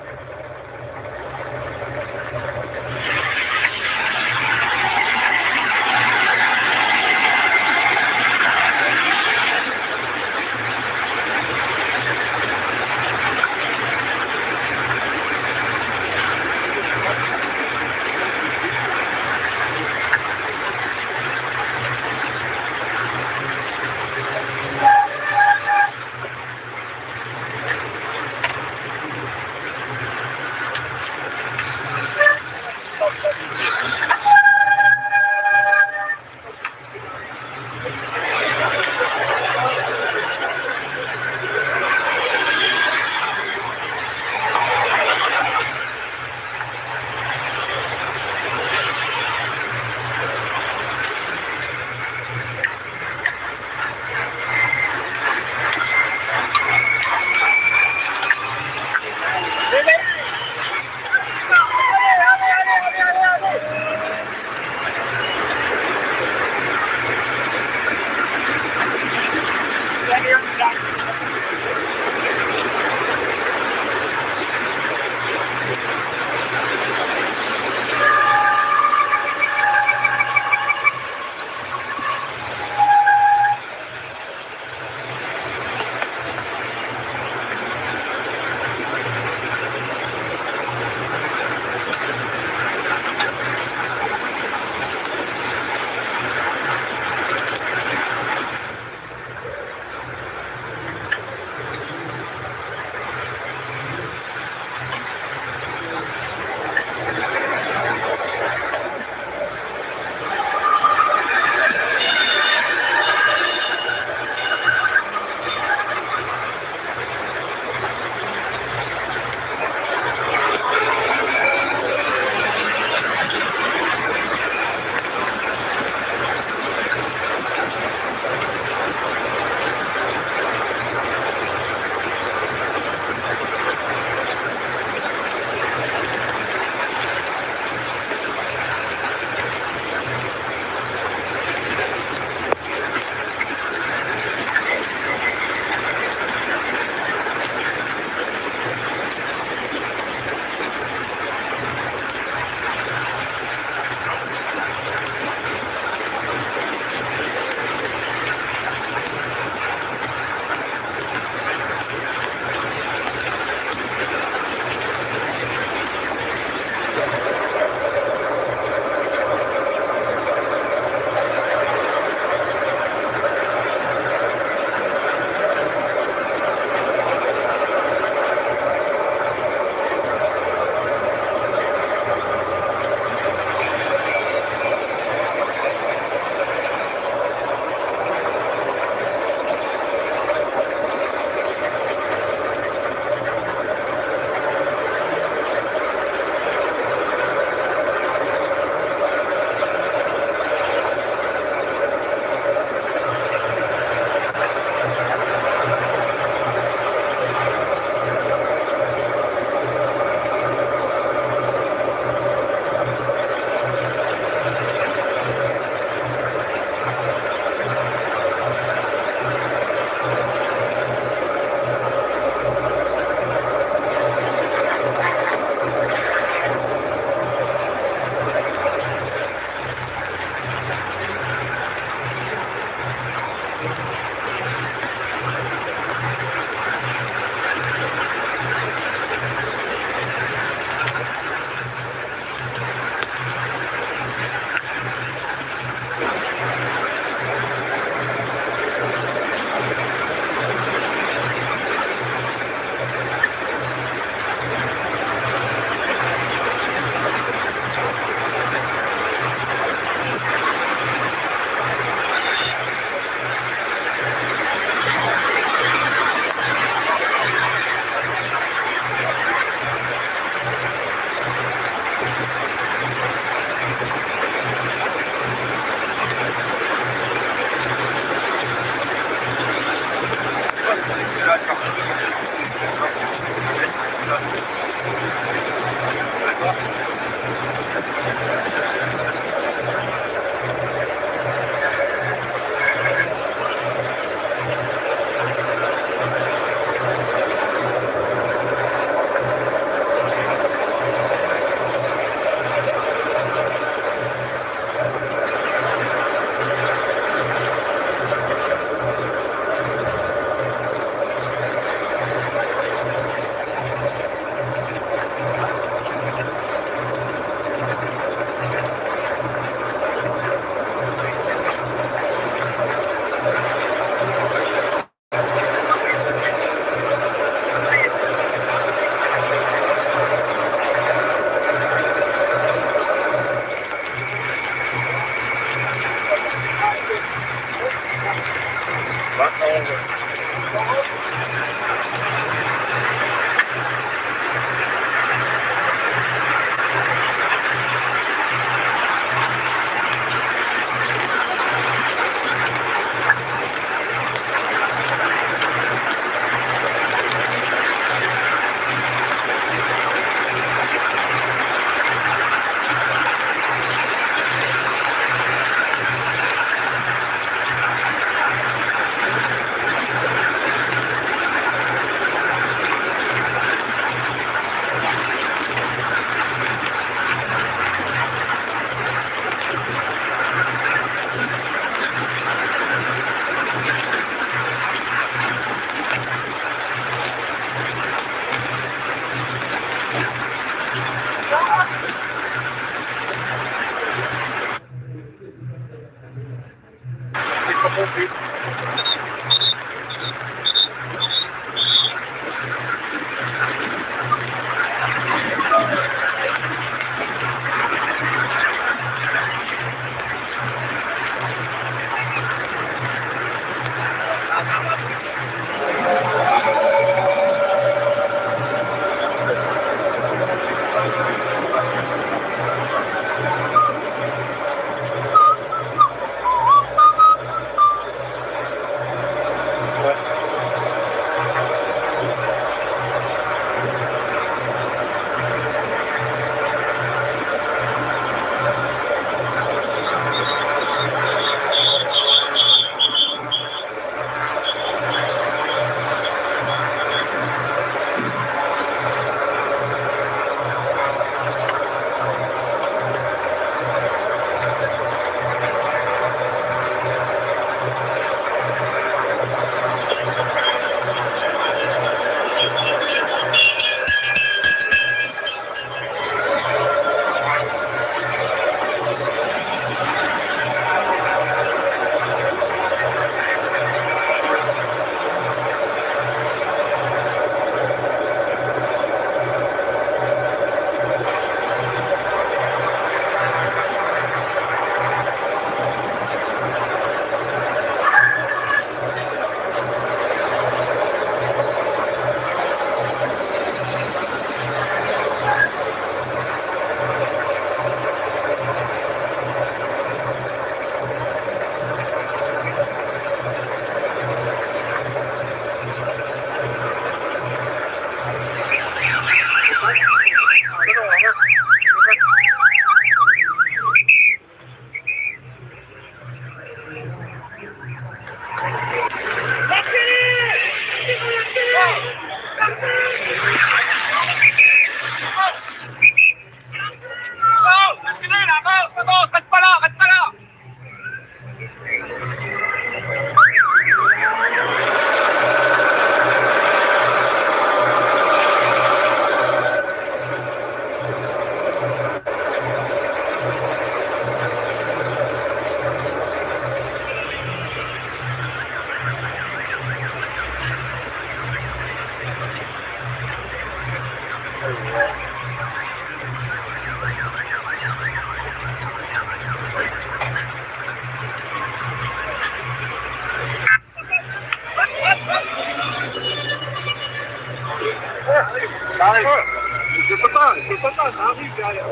Speaker 2: Je peux pas, ça arrive derrière.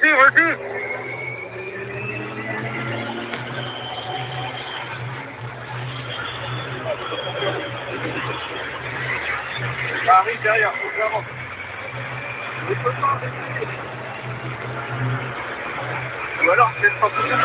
Speaker 2: Voici. Ça arrive derrière, faut que j'avance. Je peux pas. Ou alors, c'est pas possible.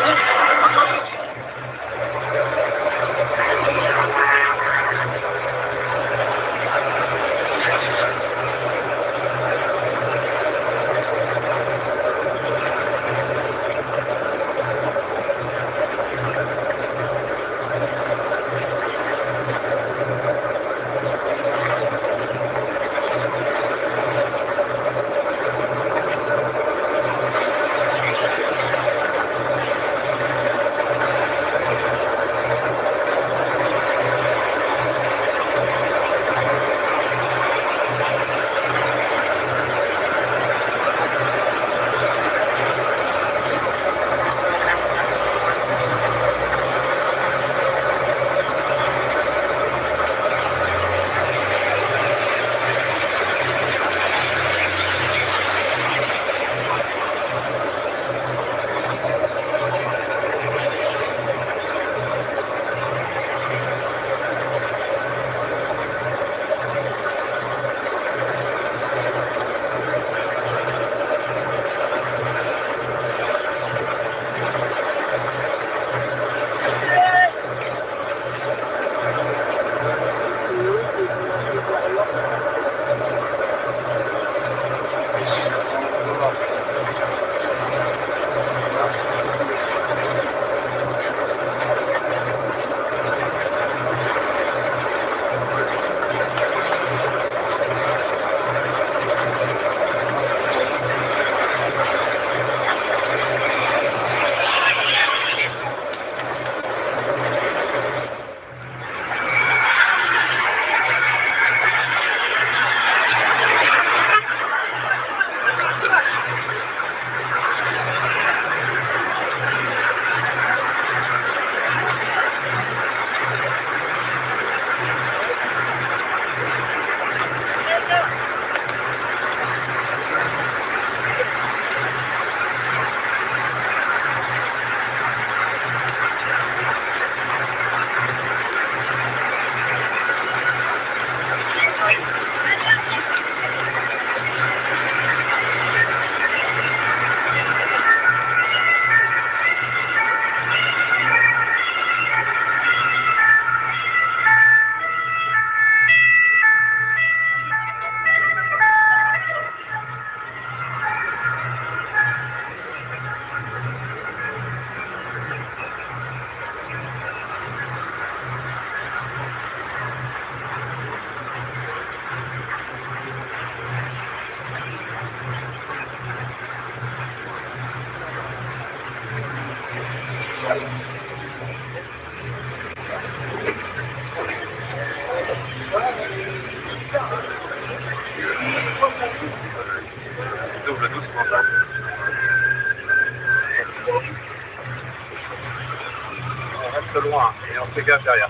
Speaker 12: reste loin et on fait gaffe derrière.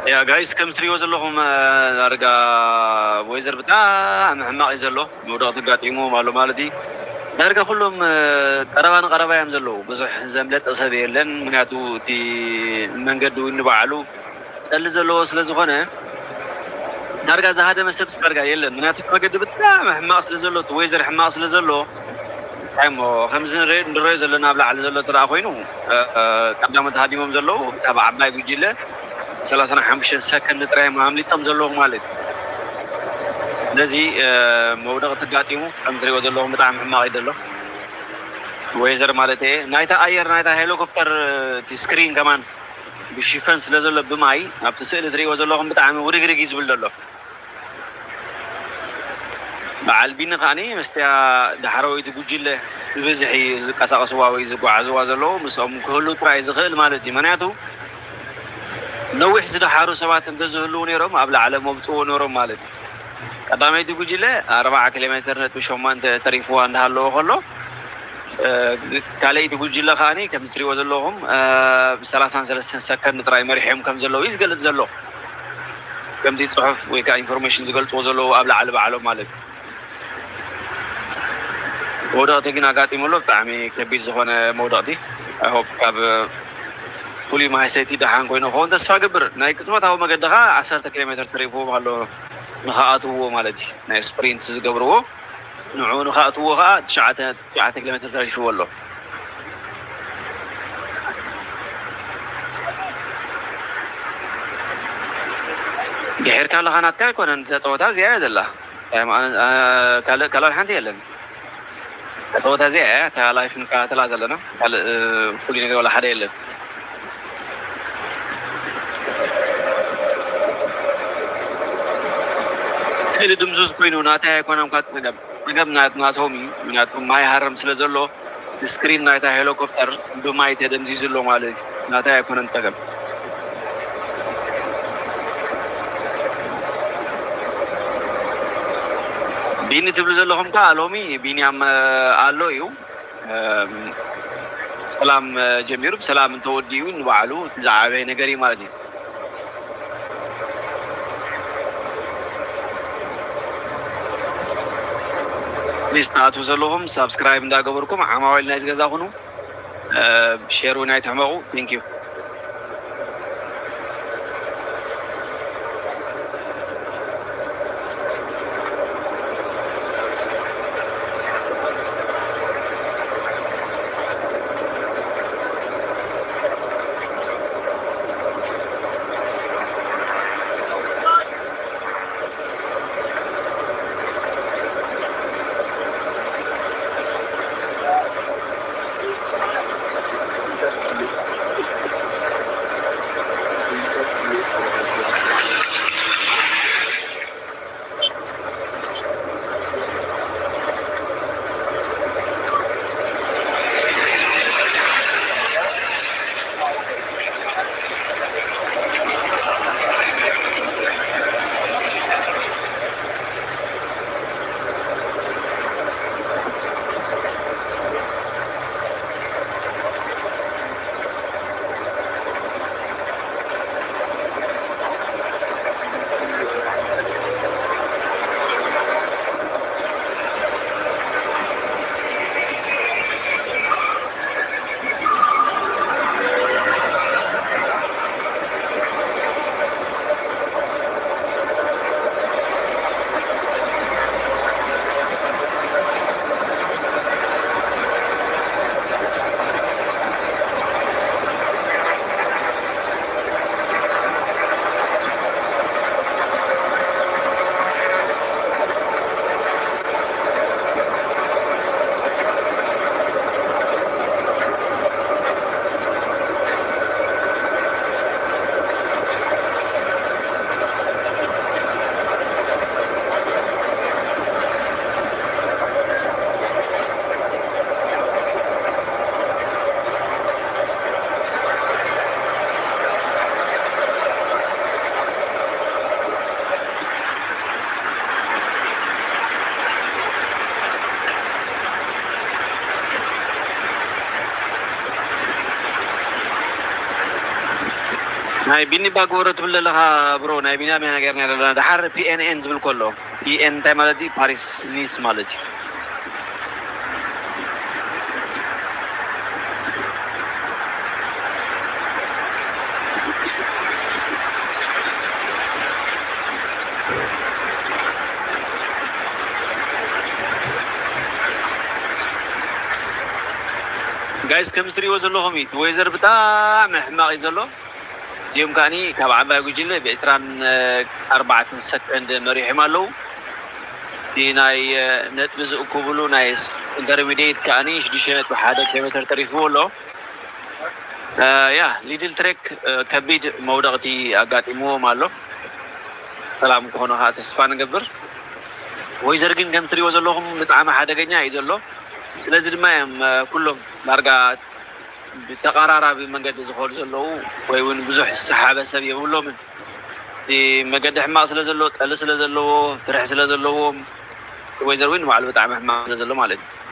Speaker 1: يا جايز كم تريوز لهم أرجع ويزر بتاع محمد يزلوا مودات قاتيمو مالتي درجة كلهم قربان يمزلوا بس زملت أصحابي لين مناتو تي من قدو نبعلو اللي زلوا سلزخانة درجة زهادة مسبس درجة يلين مناتو قد بتاع محمد سلزلوا تويزر محمد سلزلوا حمو 50 ريز اللي نابلع على زلوا ترى أخوينو قدام تهادي ممزلوا تبع عباي بيجيله 35 سكند تراي معاملي تمزلوا مالك لذي مودق تقاتيمو أمزري ودلهم بتاعم حما غيدلو ويزر مالته نايتا أير نايتا هيليكوبتر تسكرين كمان بشيفنس لزلو بماي أبتسأل تري وزلهم بتاعم ورقرق يزبل دلو بعالبين قاني مستيا دحروي تقوجيله البزحي قاسا قصواوي زقوا عزوا زلو مسهم كله تراي زغل مالتي مناتو نوح زدا حارو سبات انتزهلو نيروم أبلا على مبتوه نيروم مالت قدامي تقوجيله 4 كيلومتر نتوشومان تريفوان هالو خلو كالي تقوجيله خاني كم تري وزلوهم 33 سكند تراي مريحهم كم زلو يزقلت زلو كم دي صحف ويكا انفورميشن زقلت وزلو أبلا على بعلو مالت موضوعتي كنا قاتي مولو بتعمي كبير زخونا موضوعتي I hope كاب كل ما هيسيتي دحان كوينو هون تسفا قبر ناي كسمت هاو مقدخا 10 كيلومتر تريفو بحالو نخاطو مالتي ناي سبرينت زقبرو نوعو نخاطو خا 9 كيلومتر تريفو والله غير كان لغانات كاي كون انت تصوتا زياده لا كلا حنتي يلن تصوتا زياده تا لايف نكا تلازلنا فولي نغ ولا حدا يلن اللي دمزوز بينو ناتا يكون أمكات نجاب ناتومي ناتوم ما يحرم سلزلو سكرين ناتا هليكوبتر بماي تدمزيزلو مالي ناتا يكون انتجاب بيني تبلزلهم كالومي بيني عم قالو يو سلام جميل بسلام توديون وعلو تزعبه نجاري مالدي ليستاتو زلهم سبسكرايب دا قبركم عماويل نايز غزاخونو شيرو نايت حمقو ثانك يو ናይ ቢኒ ባጎሮ ትብል ለኻ ብሮ ናይ ቢና ነገር ነርና ድሓር PNN ዝብል ከሎ PN እንታይ ማለት እዩ ፓሪስ ኒስ ማለት እዩ ጋይስ ከም ትሪእዎ ዘለኹም እዩ ወይዘር ብጣዕሚ ሕማቕ እዩ ዘሎ እዚኦም ከዓኒ ካብ ዓባይ ጉጅለ ብ24 ሰከንድ መሪሖም ኣለዉ እቲ ናይ ነጥቢ ዝእክብሉ ናይ ኢንተርሚዲየት ከዓኒ 6.1 ኪሎ ሜትር ተሪፍዎ ኣሎ ያ ሊድል ትሬክ ከቢድ መውደቕቲ ኣጋጢምዎም ኣሎ ሰላም ክኾኑ ከዓ ተስፋ ንገብር ወይዘር ግን ከም ትሪእዎ ዘለኹም ብጣዕሚ ሓደገኛ እዩ ዘሎ ስለዚ ድማ እዮም ኩሎም ዳርጋ ብተቀራራቢ መንገዲ ዝኸዱ ዘለዉ ወይ እውን ብዙሕ ሰሓበ ሰብ የብሎምን እቲ መገዲ ሕማቕ ስለ ዘለዎ ጠሊ ስለ ዘለዎ ፍርሕ ስለ ዘለዎም ወይዘር እውን ባዕሉ ብጣዕሚ ሕማቕ ስለ ዘሎ ማለት እዩ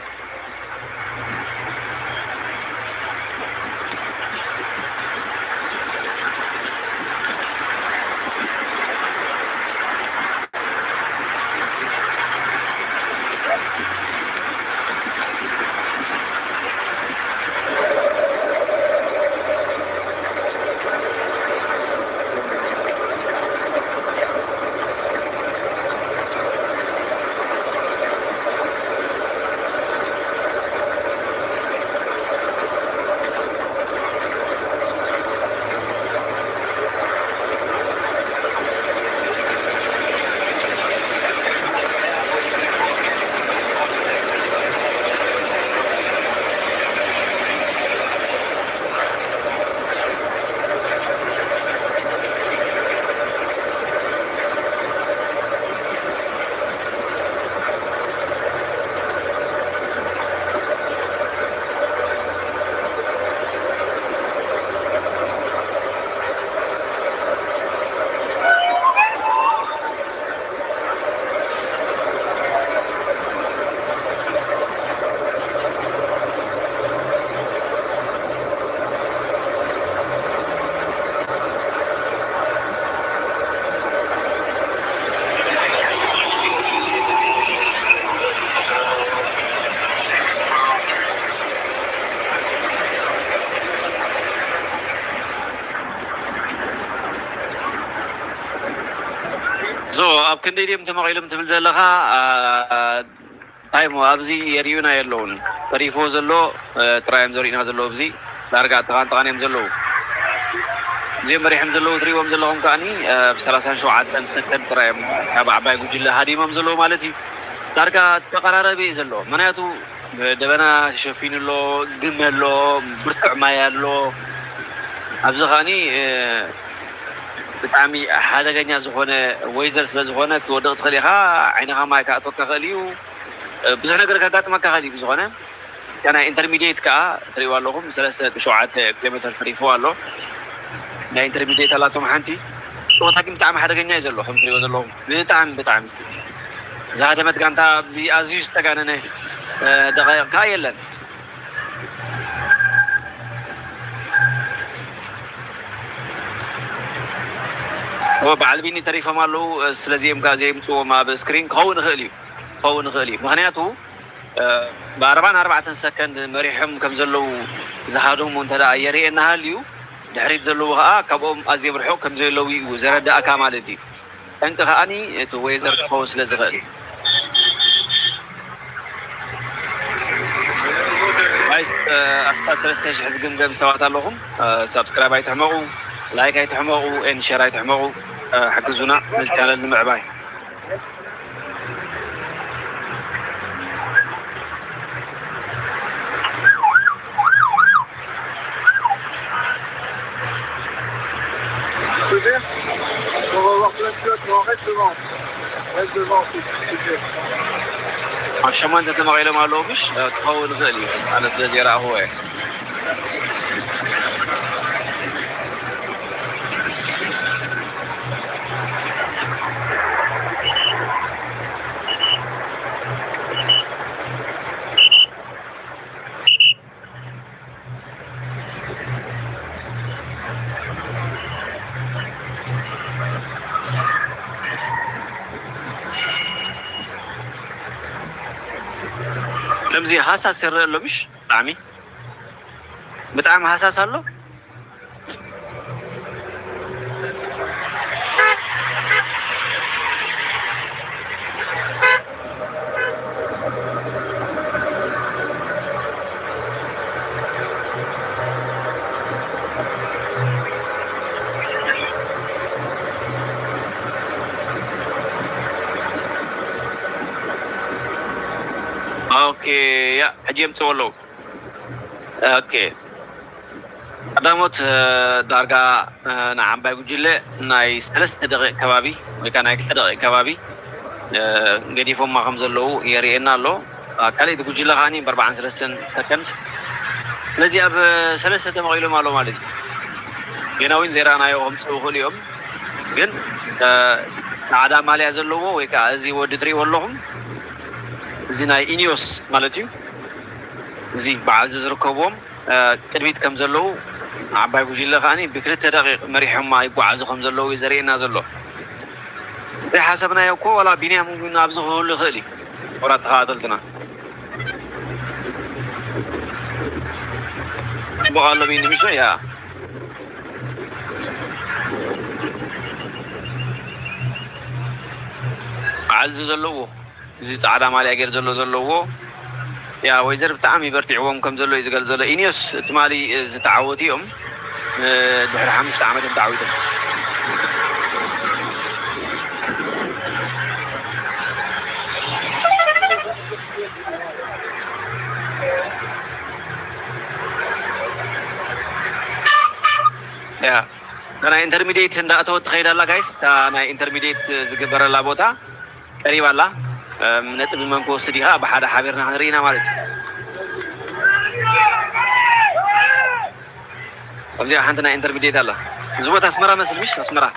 Speaker 1: ኣብ ክንደይ ድም ተመቒሎም ትብል ዘለኻ ታይሞ ኣብዚ የርዩና የለውን ተሪፎ ዘሎ ጥራዮም ዘሪእና ዘለዎ ኣብዚ ዳርጋ ጥቓን እዮም ዘለዉ እዚኦም መሪሖም ዘለዉ ትሪእዎም ዘለኹም ከዓኒ ብ37 ሰከንድ ጥራዮም ካብ ዓባይ ጉጅለ ሃዲሞም ዘለዉ ማለት እዩ ዳርጋ ተቀራረበ እዩ ዘሎ ምክንያቱ ደበና ተሸፊኑ ኣሎ ግመ ኣሎ ብርቱዕ ማይ ኣሎ ኣብዚ ከዓኒ ብጣዕሚ ሓደገኛ ዝኾነ ወይዘር ስለ ዝኾነ ክትወድቕ ትኽእል ኢኻ ዓይንኻ ማይ ካእትወካ ክእል እዩ ብዙሕ ነገር ከጋጥመካ ክእል እዩ ብዝኾነ ናይ ኢንተርሚዲየት ከዓ ትሪእዎ ኣለኹም 3.7 ኪሎ ሜትር ተሪፎ ኣሎ ናይ ኢንተርሚዲየት ኣላቶም ሓንቲ ፆታ ግን ብጣዕሚ ሓደገኛ እዩ ዘሎ ከም ትሪእዎ ዘለኹም ብጣዕሚ ዝሃደመት ጋንታ ብኣዝዩ ዝተጋነነ ደቃይቕ ከዓ የለን በዓል ቢኒ ተሪፎም ኣለዉ ስለዚኦም ከዓ ዘምፅዎም ኣብ ስክሪን ክኸውን ይኽእል እዩ ምክንያቱ ብ44 ሰከንድ መሪሖም ከም ዘለዉ ዝሃደሙ እንተደኣ የርእየና ሃልዩ ድሕሪት ዘለዉ ከዓ ካብኦም ኣዝዮም ርሑቕ ከም ዘለዉ እዩ ዘረዳእካ ማለት እዩ ጠንቂ ከዓኒ እቲ ወይዘር ክኸውን ስለ ዝኽእል ጋይስ ኣስታት 3000 ዝግምገም ሰባት ኣለኹም ሰብስክራይብ ኣይትሕመቑ ላይክ ኣይትሕመቑ ኤንሸር ኣይትሕመቑ حجزونا نزل المعباي
Speaker 12: On va voir plein de pilotes, mais on reste devant. Reste devant, s'il te plaît.
Speaker 1: عشان ما انت تمغيله ما لوبش تحول غالي على الزجيرة هو كمزي حساس يرى له مش عمي بتعمل حساس له اوكي يا حجيم تولو اوكي قداموت دارغا نعم بايجله ناي 3 دقائق كبابي وكان 3 دقائق كبابي غدي فما خمزلو يرينا له قالي دجله غاني ب 43 سكند ስለዚህ ኣብ 3 ተመቂሎም ኣሎ ማለት እዩ ገናዊን ዜራና እዮም ጽውኹል እዮም ግን ጻዕዳ ማልያ ዘለዎ ወይ ከዓ እዚ ወዲ ትሪእዎ ኣለኹም እዚ ናይ ኢኒዮስ ማለት እዩ እዚ በዓል ዝርከቦም ቅድሚት ከም ዘለዉ ዓባይ ጉጅለ ኻኒ ብክልተ ደቂቕ መሪሖማ ይጓዓዙ ከም ዘለዉ ዘርእየና ዘሎ ሓሰብናዮ እኮ ዋላ ቢንያም ግን ኣብዚ ክህሉ ይኽእል እዩ ወራት ተኸታተልትና بقى له بيني مش يا عالز زلوه زي تعالى مالي أجر زلوه يا ويزر بتعمي برتعوهم كم زلوا يزقل زلوا إنيوس تمالي تعوديهم دحر حمش تعمد تعودهم يا أنا intermediate هندا أتوه تخيل الله guys أنا intermediate زكبر الله بوتا قريب الله نتبع من كوس ديها بحدا حبرنا هنرينا مالت أبزي عندنا intermediate الله زوجة أسمرة مثل مش أسمرة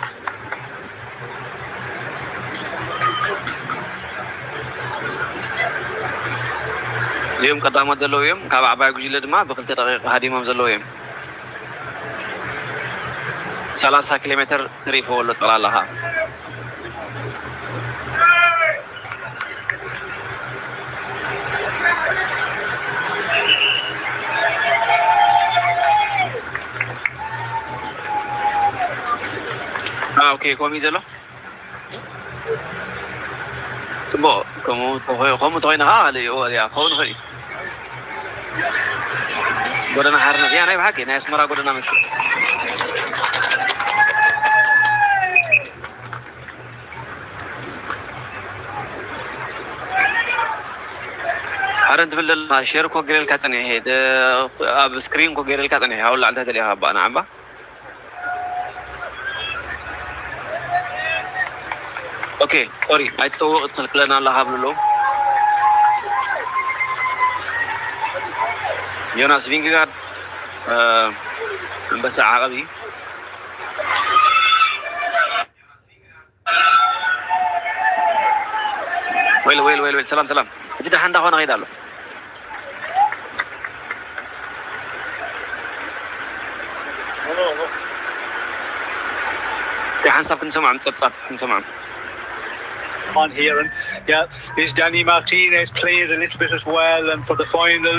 Speaker 1: زيهم قدامات دلويم كابع بايقو جيلد ما بقلت دقيقة هادي ممزلويم 30 كيلومتر ريف ولا طلع لها اوكي كومي زلو تبو كومو توينا هالي هو يا خون خي قدنا حرنا يا نايب حكي ناس مرا قدنا مسك أرنت بالله شير كو غير الكاتني هيد اب سكرين كو غير الكاتني هقول على هذا اللي هبا نعم با اوكي سوري ايتو تلكلنا الله هبلو يوناس فينغارد بس عربي ويل سلام جدا حندا هنا غيدالو يا حنسب نسمع نصب نسمع
Speaker 11: on here and yeah is Danny Martinez played a little bit as well and for the final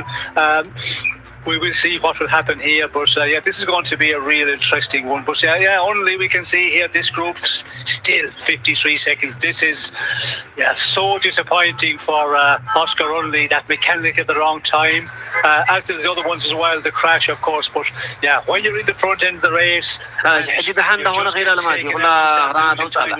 Speaker 11: we will see what will happen here but yeah this is going to be a real interesting one but yeah only we can see here this group still 53 seconds this is so disappointing for Oscar only that mechanic at the wrong time as did the other ones as well the crash of course but yeah when you're in the front end of the race in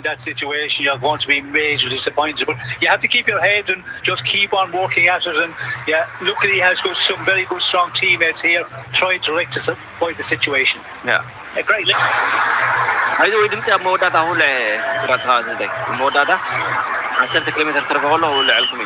Speaker 11: that situation you're going to be majorly disappointed but you have to keep your head and just keep on working at it and yeah luckily he has got some very good strong teammates here trying to rectify the situation
Speaker 1: yeah
Speaker 11: a great lift
Speaker 1: عايز ويدم تاع مودا تاع ولا كرات هذا ده مودا ده 10 كيلومتر ترفعوا له ولا علكم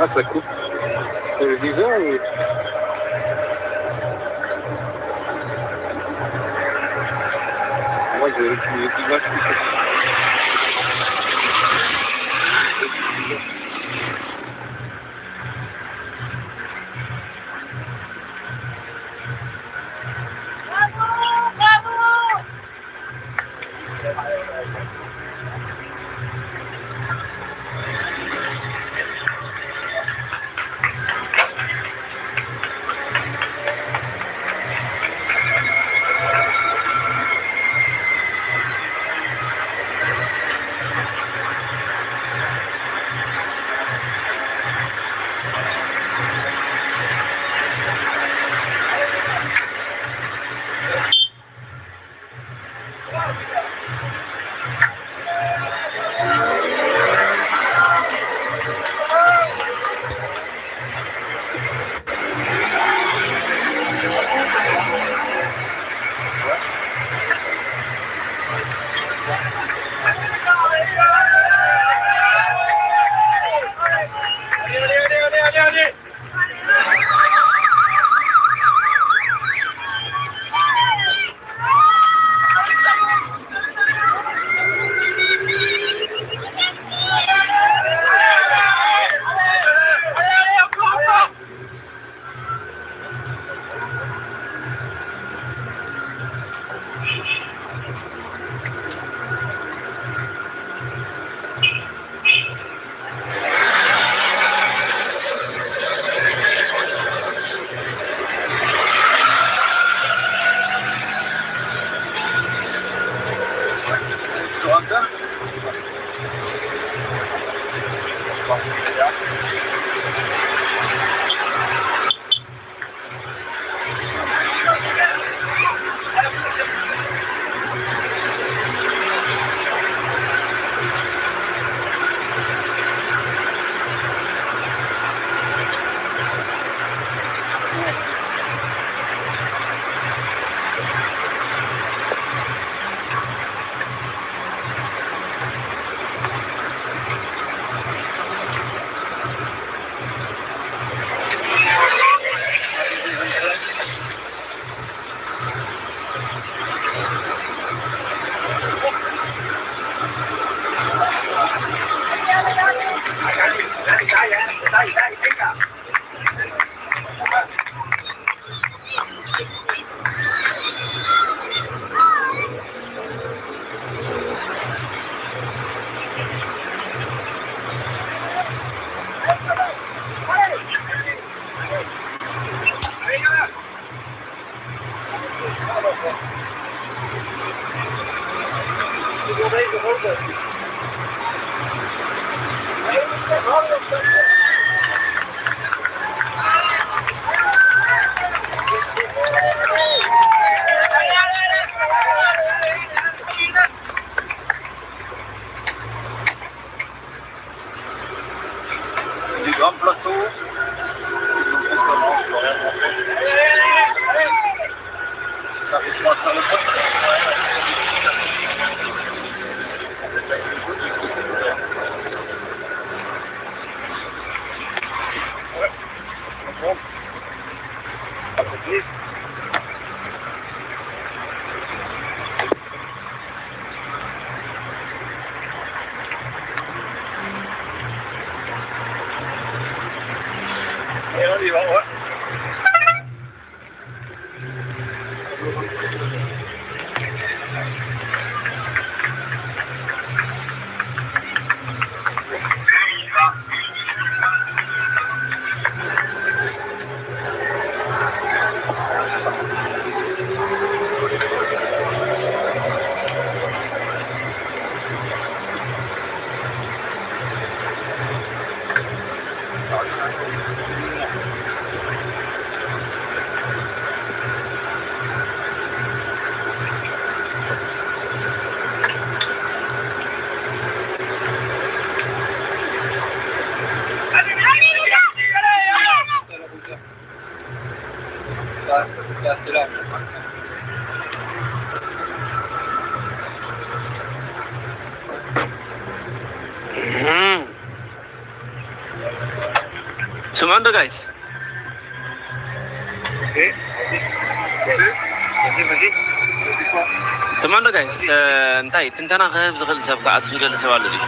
Speaker 13: Ah, ça coupe. C'est le viseur ou... Moi, j'ai les images qui coupent.
Speaker 12: Des grands plateaux. Et on y va, ouais.
Speaker 13: C'est là.
Speaker 1: سمعنا guys. سمعنا guys. انتهي تنتنا خيب زغل سبقة عتزود السوال ليش.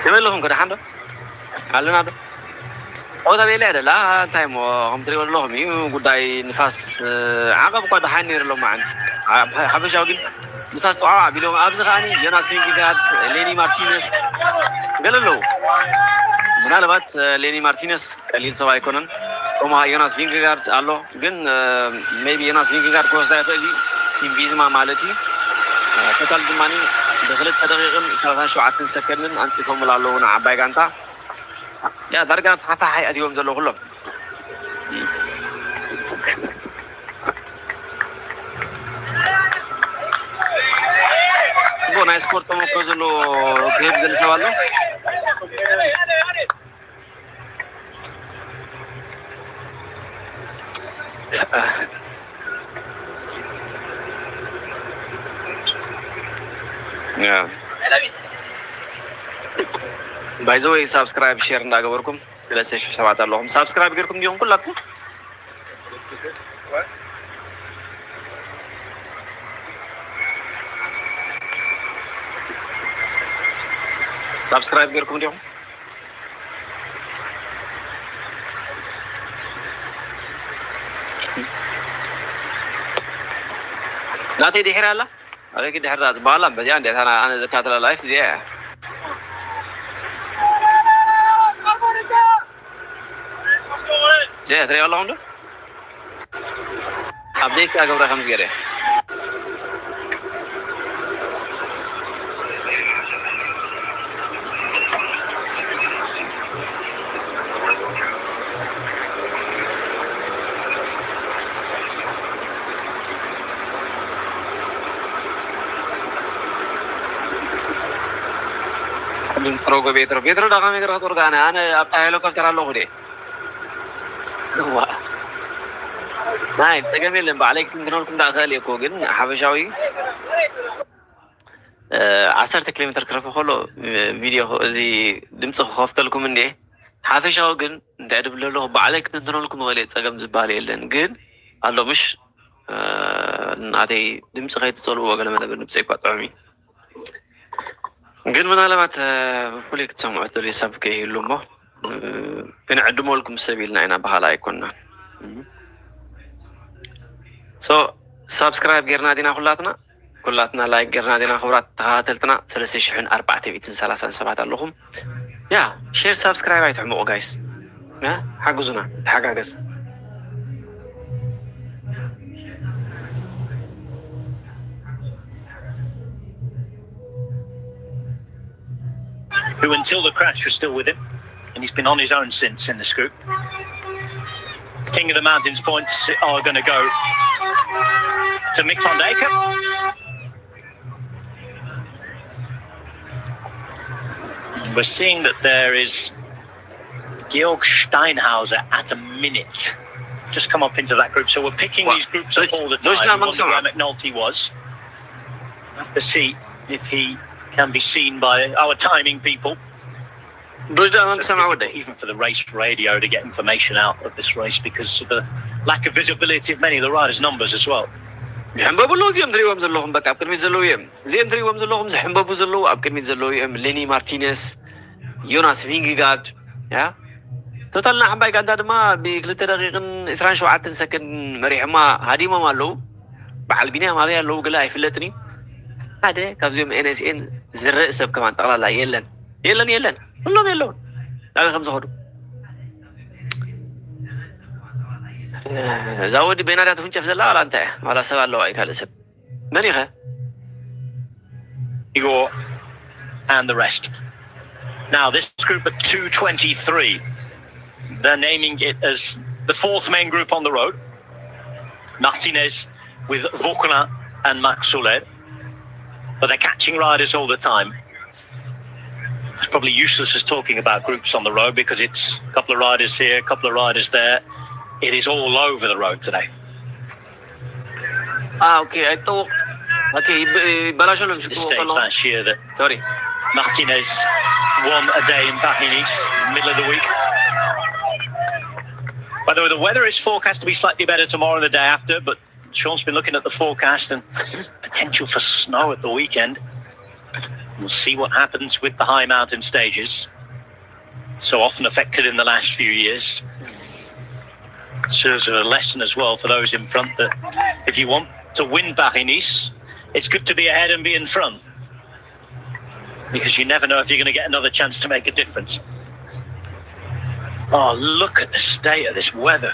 Speaker 1: كمل لهم كده حنا. علنا هذا. أو ده بيلي هذا لا تايم هم تري والله مي قداي نفاس عقب قد حنير لهم عند. حبش أقول نفاس طوعة بيلهم أبزغاني يوناس فينجارد ليني مارتينيز قال له ምናልባት ሌኒ ማርቲነስ ቀሊል ሰው አይኮነን ቆማ ዮናስ ቪንግጋርድ አሎ ግን ሜቢ ዮናስ ቪንግጋርድ ኮስታ ይፈሊ ቲምቢዝማ ማለት ተካል ድማኒ በخلت دقيقን 37 ሰከንድን አንጥቶም ላለውና አባይ ጋንታ ያ ደርጋት ሓታ ሓይ አዲዮም ዘሎ ሁሉም ቦና ስፖርት ተሞክሮ ዘሎ ከብ ዘልሰባሎ Yeah. By the way, subscribe, share, and agabarkum. Let's say shabat Allah. Subscribe girkum diyon kullatku. Subscribe girkum diyon. Nanti dihira lah. Ada kita harus balam, baca anda sana anda dekat dalam live dia. Jadi, terima Allah untuk. Update क्या खबर हम करे? ድምፅሮ ቤትሮ ቤትሮ ዳጋ ነገር ከጾር ጋና አነ አጣ ሄሊኮፕተር አለው ሁዴ ናይ ተገም የለም ባለክ እንትኖልኩም ዳኸል እኮ ግን ሐበሻዊ 10 ኪሎ ሜትር ክረፍ ሆሎ ቪዲዮ እዚ ድምፅ ከፍተልኩም እንዴ ሐበሻው ግን እንዳይድብለሎ ባለክ እንትኖልኩም ወለ ጸገም ዝባል የለን ግን አሎ ምሽ እናቴ ድምፅ ከይትጸልዎ ወገለ መለበ ድምፅ ይቋጣሚ ግን ምናልባት ፖሊክ ተሰማዕት ለሰብ ከይሉሞ ግን ዕድሞልኩም ሰቢልና ኢና ባህላ አይኮና ሶ ሰብስክራይብ ገርና ዲና ኩላትና ላይክ ገርና ዲና ክብራት ተኸታተልትና 3437 ኣለኹም يا شير سبسكرايب አይተعمقوا guys حجزونا تحجاجز
Speaker 2: who until the crash was still with him, and he's been on his own since in this group. King of the Mountains points are going to go to Mick van Dijk. We're seeing that there is Georg Steinhauser at a minute just come up into that group. So we're picking these groups up all the time. Where McNulty was. Have to see if he can be seen by our timing people. Even for the race radio to get information out of this race because of the lack of visibility of many of the riders' numbers as well.
Speaker 1: يحنببوا زيهم تريوهم زلوهم بقى أبكر زلوهم زيهم تريوهم زلوهم زحنببوا زلو أبكر زلوهم ليني مارتينيز يوناس فينجيغارد يا توتالنا عباي قاعد ما بكلت دقيقة إسرائيل شو عاد سكن مريح ما هادي ما مالو بعد بينها ما بيها لو قلا يفلتني هذا كافزيهم NSN زر سب كمان تقول لا يلن كلهم يلون لا خمسة خدو زود بينات تفنش في لا أنت على سبب الله أيك هذا سب من يخه
Speaker 2: Igor and the rest. Now this group at 2:23, they're naming it as the fourth main group on the road. Martinez with Vokna and Max Soler, but they're catching riders all the time. It's probably useless as talking about groups on the road because it's a couple of riders here, a couple of riders there. It is all over the road today.
Speaker 1: Okay, I thought. Okay,
Speaker 2: the stage last year that Martinez won a day in Paris, middle of the week. By the way, the weather is forecast to be slightly better tomorrow and the day after, but Sean's been looking at the forecast and potential for snow at the weekend. We'll see what happens with the high mountain stages, so often affected in the last few years. Serves as a lesson as well for those in front that if you want to win Paris-Nice, it's good to be ahead and be in front because you never know if you're going to get another chance to make a difference. Oh, look at the state of this weather.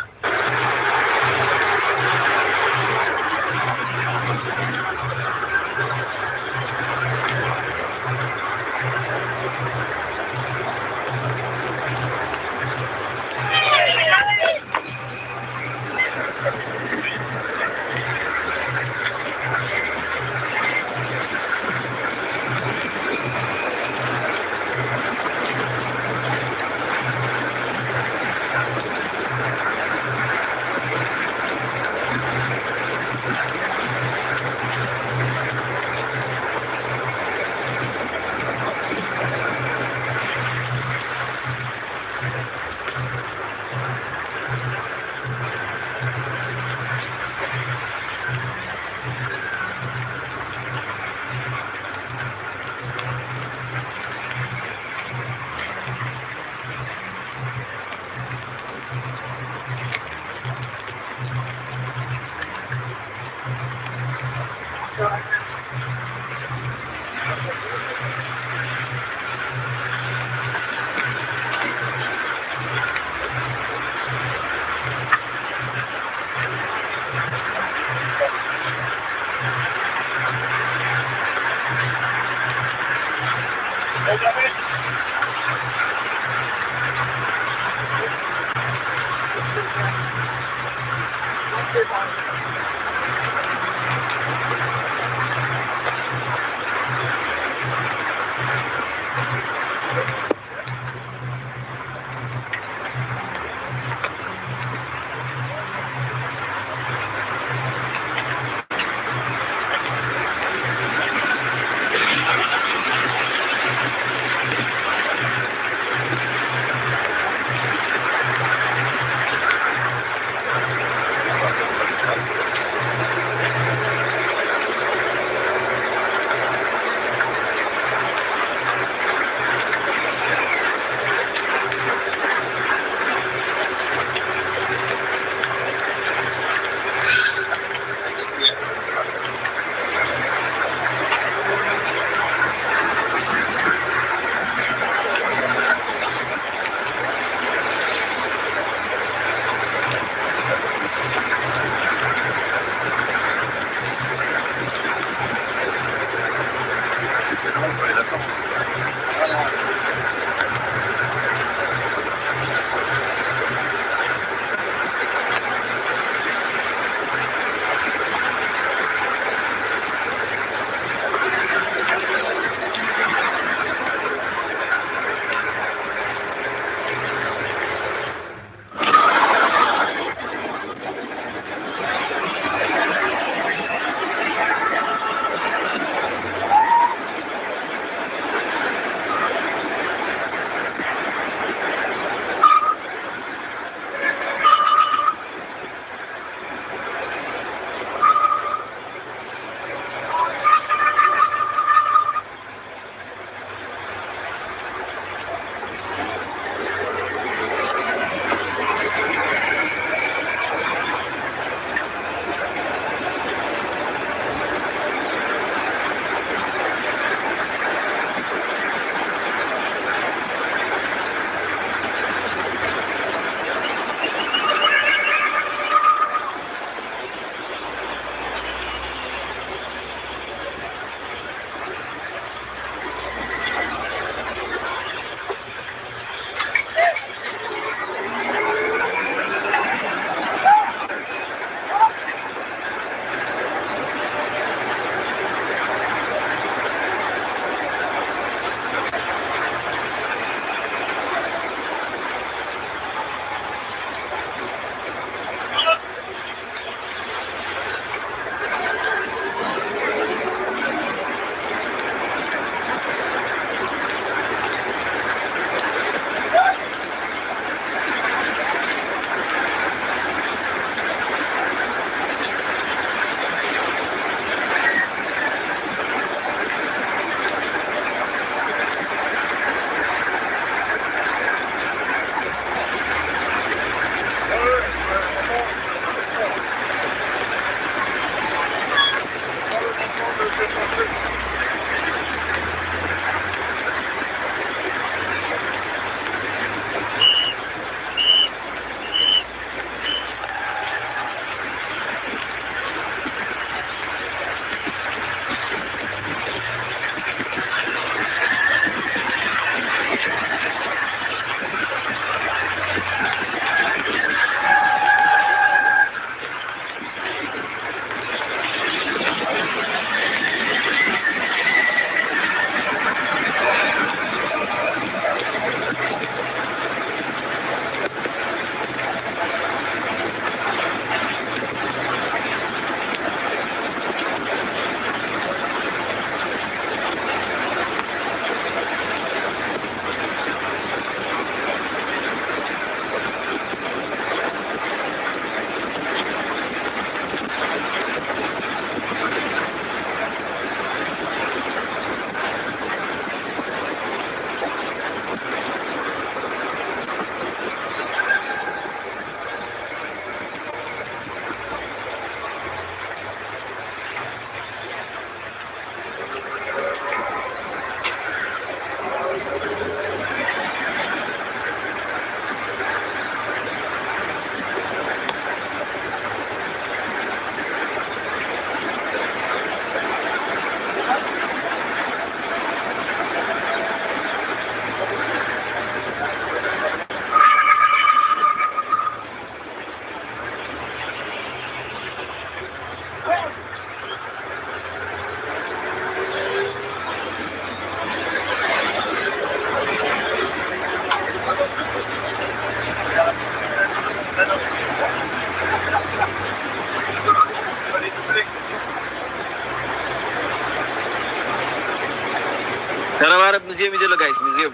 Speaker 1: ተረባረብ ሙዚየም ይዘለ ጋይስ ሙዚየም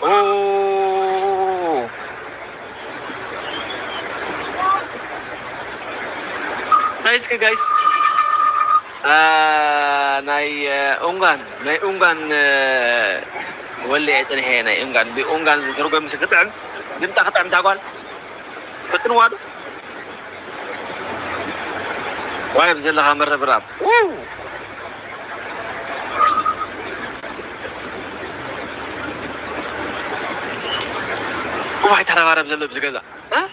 Speaker 1: ኦ ናይስ ጋይስ ናይ ኡንጋን ወለ ያጽንሄ ናይ ኡንጋን ዝትርጎም ስክጥዕም ድምጻ ክጥዕም ታጓል ፍጥን ዋዱ ዋይ ብዘለኻ መረብራብ واحد ترى بزلو بزقزة ها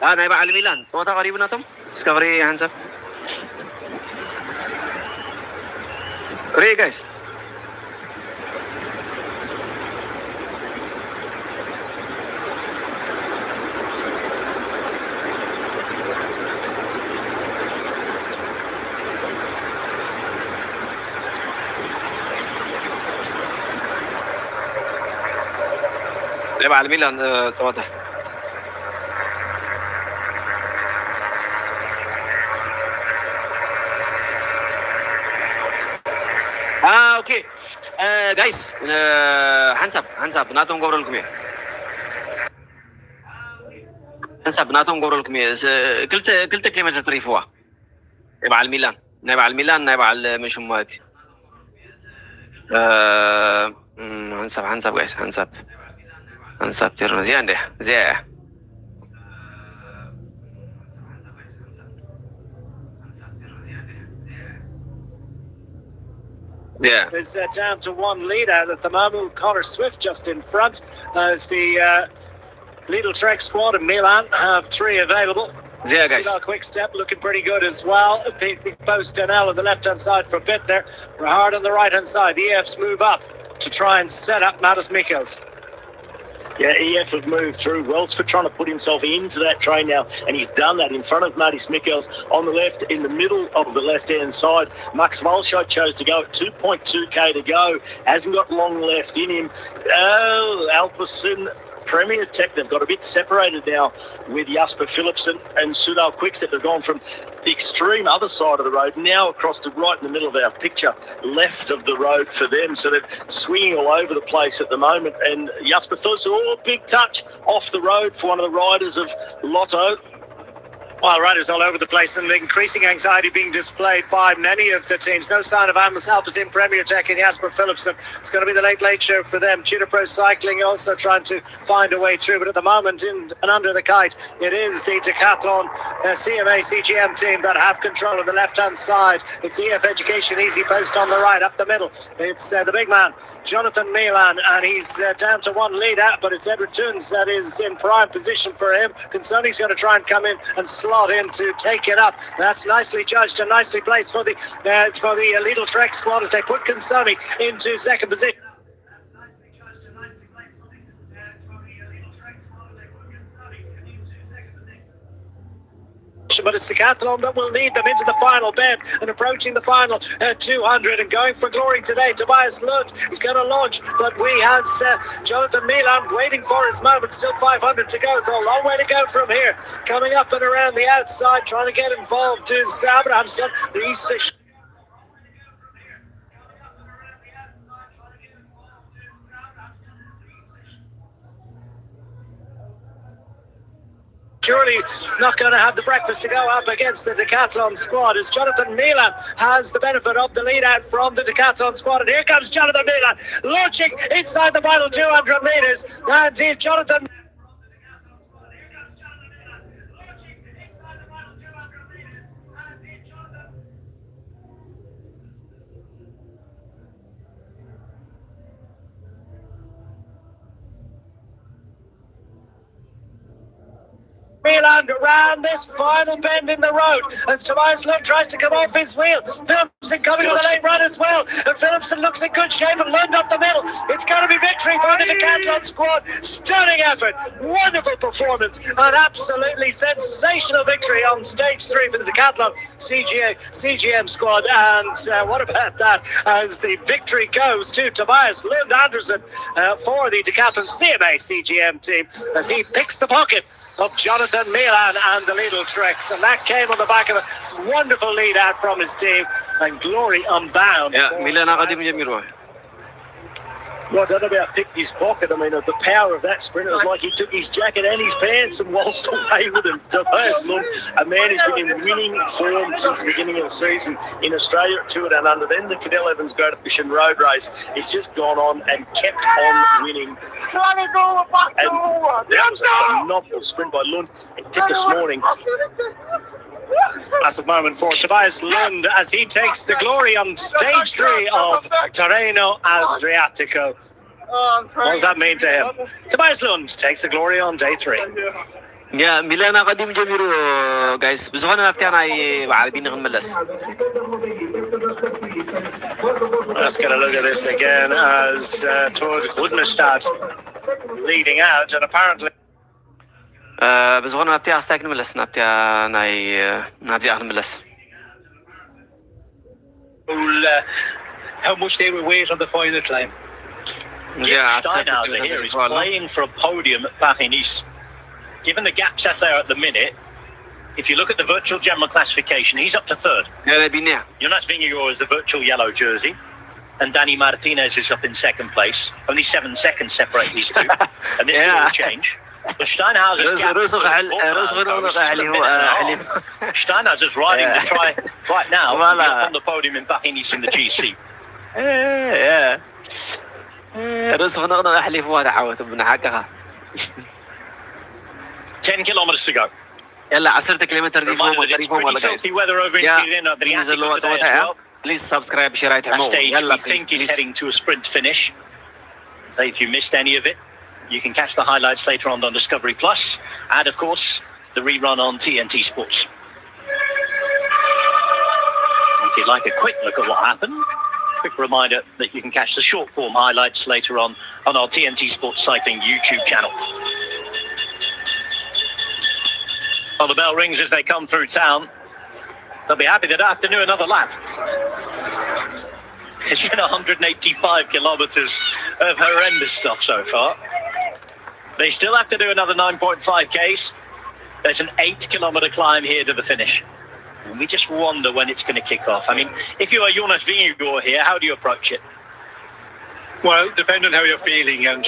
Speaker 1: ናይ በዓል ሚላን ፀወታ ቀሪቡናቶም እስካብ ሪ ሓንሳብ ሪ ጋይስ ናይ በዓል ሚላን ፀወታ اوكي جايز حنسب ناتهم قبرلكم ايه حنسب ناتهم قبرلكم ايه كلتا كلمة تريفوها يبع الميلان نايبع مش مواتي حنسب جايز حنسب تيرنا زيان ده زي
Speaker 2: Yeah. Is down to one leader at the moment. Connor Swift just in front as the Lidl Trek squad and Milan have 3 available.
Speaker 1: Yeah, guys.
Speaker 2: Quick step looking pretty good as well. Big post Danell on the left-hand side for a bit there. Hard on the right-hand side. The EFs move up to try and set up Mattis Mikkels.
Speaker 3: Yeah, EF have moved through. Welsford trying to put himself into that train now, and he's done that in front of Mattis Mikkels on the left, in the middle of the left-hand side. Max Walscheid chose to go at 2.2k to go. Hasn't got long left in him. Oh, Alperson, Premier Tech, they've got a bit separated now with Jasper Philipsen and Sudal Quickstep. They've gone from the extreme other side of the road now across to right in the middle of our picture, left of the road for them. So they're swinging all over the place at the moment. And Jasper Philipsen, big touch off the road for one of the riders of Lotto.
Speaker 2: Well, riders all over the place and increasing anxiety being displayed by many of the teams. No sign of Alpes in Premier Tech and Jasper Philipsen. It's going to be the late show for them. Tudor Pro Cycling also trying to find a way through. But at the moment, in and under the kite, it is the Decathlon CMA CGM team that have control on the left-hand side. It's EF Education Easy Post on the right, up the middle. It's the big man, Jonathan Milan, and he's down to one leader, but it's Edward Toons that is in prime position for him. Consoni's going to try and come in and slot in to take it up. That's nicely judged and nicely placed for the Lidl Trek squad as they put Consoni into second position. But it's Decathlon that will lead them into the final bend and approaching the final 200 and going for glory today. Tobias Lund is going to launch, but we has Jonathan Milan waiting for his moment. Still 500 to go, so a long way to go from here. Coming up and around the outside, trying to get involved is Abrahamson. Surely not going to have the breakfast to go up against the Decathlon squad as Jonathan Milan has the benefit of the lead out from the Decathlon squad. And here comes Jonathan Milan launching inside the final 200 metres. And here's Jonathan. Milan around this final bend in the road as Tobias Lund tries to come off his wheel. Philipsen coming with a late run as well, and Philipsen looks in good shape and Lund up the middle. It's going to be victory for the Decathlon squad. Stunning effort, wonderful performance, an absolutely sensational victory on stage 3 for the Decathlon CGM squad. And what about that as the victory goes to Tobias Lund Andersen for the Decathlon CMA CGM team as he picks the pocket of Jonathan Milan and the Lidl Treks, and that came on the back of a wonderful lead out from his team and glory unbound.
Speaker 1: Yeah, Milan Academy Miro.
Speaker 3: Well, I don't know about picked his pocket. I mean, the power of that sprint, it was like he took his jacket and his pants and waltzed away with him. Tobias Lund, a man who's been in winning form since the beginning of the season in Australia at 2 and under. Then the Cadell Evans Great Efficient Road Race. He's just gone on and kept on winning. And that was a phenomenal sprint by Lund. It did this morning.
Speaker 2: Massive moment for Tobias Lund as he takes the glory on stage 3 of Terreno Adriatico. What does that mean to him? Tobias Lund takes the glory on day 3.
Speaker 1: يا ميلانا قديم جميرو guys بزغنا نفتحنا بعد بينا نملس.
Speaker 2: Let's get a look at this again as Tord Gudmestad leading out, and apparently
Speaker 1: بزغنا نفتح استاك نملس نفتح نفتح نملس.
Speaker 11: How much they will wait on the final climb.
Speaker 1: Yeah,
Speaker 3: Steinhauser here is playing for a podium at Paris-Nice. Given the gaps as they are at the minute, if you look at the virtual general classification, he's up to 3rd.
Speaker 1: Yeah, Bini.
Speaker 3: Jonas Vingegaard is the virtual yellow jersey, and Danny Martinez is up in 2nd place. Only 7 seconds separate these two, and this will change. But Steinhauser's gap is Steinhauser's riding to try right now to be up on the podium in Paris-Nice in the GC.
Speaker 1: Yeah. رزقنا أحلي فوها دعوة بنحكها.
Speaker 3: 10 kilometers to go.
Speaker 1: يلا 10 كيلومتر دي فوق ولا guys.
Speaker 3: Yeah,
Speaker 1: please subscribe share it
Speaker 3: that stage we think is heading to a sprint finish. So if you missed any of it, you can catch the highlights later on Discovery Plus, and of course the rerun on TNT Sports. If you'd like a quick look at what happened, quick reminder that you can catch the short form highlights later on our TNT Sports Cycling YouTube channel. Well, the bell rings as they come through town. They'll be happy they don't have to do another lap. It's been 185 kilometres of horrendous stuff so far. They still have to do another 9.5 Ks. There's an 8-kilometre climb here to the finish. And we just wonder when it's going to kick off. I mean, if you are Jonas Vingegaard here, how do you approach it?
Speaker 11: Well, depending on how you're feeling, and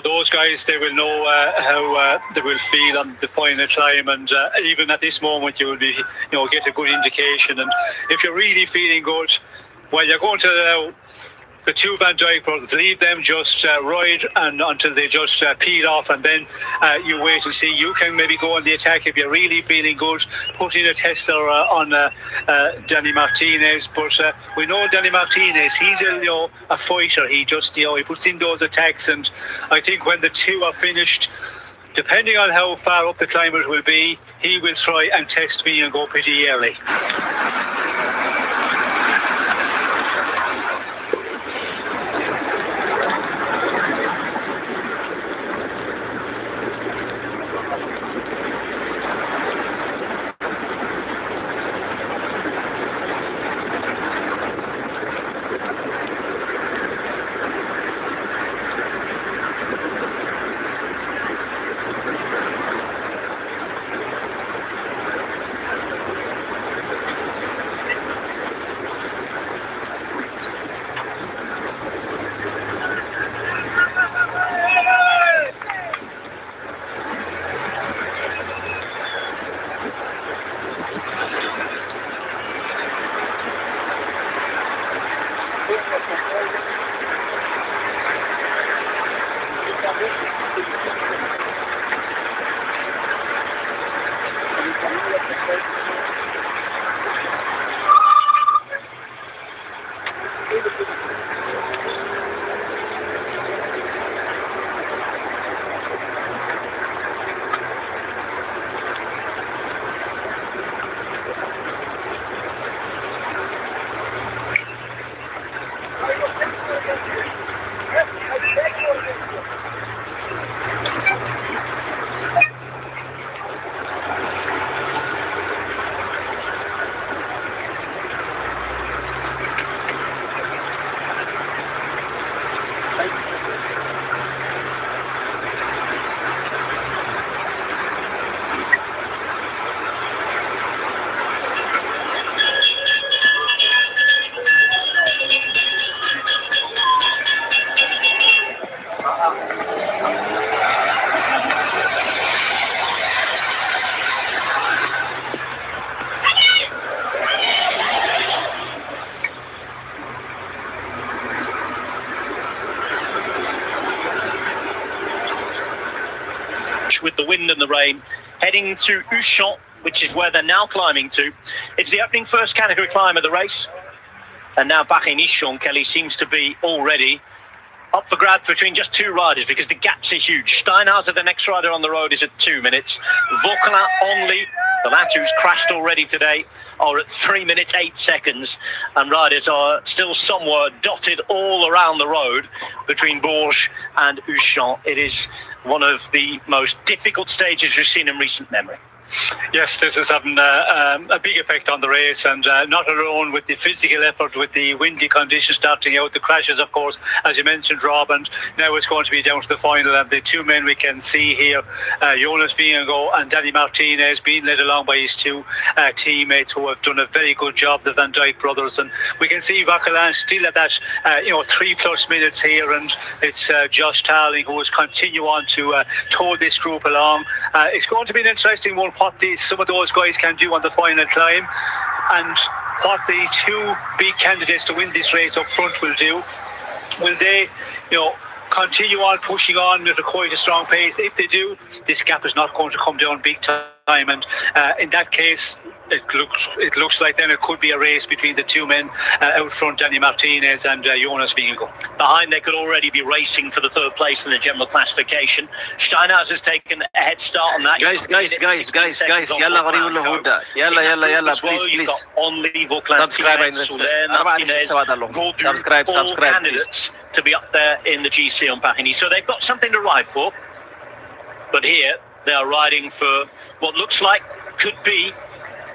Speaker 11: those guys, they will know how they will feel on the final climb, and even at this moment, you will be, get a good indication. And if you're really feeling good, well, you're going to the two Van Dijk brothers, leave them just ride and until they just peel off, and then you wait and see. You can maybe go on the attack if you're really feeling good. Put in a tester on Danny Martinez, but we know Danny Martinez. He's a fighter. He just he puts in those attacks, and I think when the two are finished, depending on how far up the climbers will be, he will try and test me and go pretty early.
Speaker 3: With the wind and the rain, heading to Ushant, which is where they're now climbing to. It's the opening first category climb of the race. And now Paris-Nice, Kelly seems to be already up for grabs between just two riders because the gaps are huge. Steinhauser, the next rider on the road, is at 2 minutes. Vauquelin only, the lad who's crashed already today, are at 3 minutes 8 seconds, and riders are still somewhere dotted all around the road between Bourges and Uchamp. It is one of the most difficult stages we've seen in recent memory.
Speaker 11: Yes, this is having a big effect on the race, and not alone with the physical effort, with the windy conditions starting out, the crashes, of course, as you mentioned, Rob, and now it's going to be down to the final. And the two men we can see here, Jonas Vingegaard and Danny Martinez, being led along by his two teammates who have done a very good job, the Van Dijk brothers. And we can see Vauquelin still at that 3+ minutes here, and it's Josh Tarling who is continue on to tow this group along. It's going to be an interesting one, what some of those guys can do on the final climb, and what the two big candidates to win this race up front will do. Will they, continue on pushing on at quite a strong pace? If they do, this gap is not going to come down big time, and in that case, it looks like then it could be a race between the two men out front, Danny Martinez and Jonas Vingegaard.
Speaker 3: Behind, they could already be racing for the third place in the general classification. Steinhauser's taken a head start on that.
Speaker 1: Guys, يلا غريب الهودة. يلا please.
Speaker 3: Only Vauquelin,
Speaker 1: subscribe,
Speaker 3: candidates to be up there in the GC on Paris. So they've got something to ride for. But here, they are riding for what looks like could be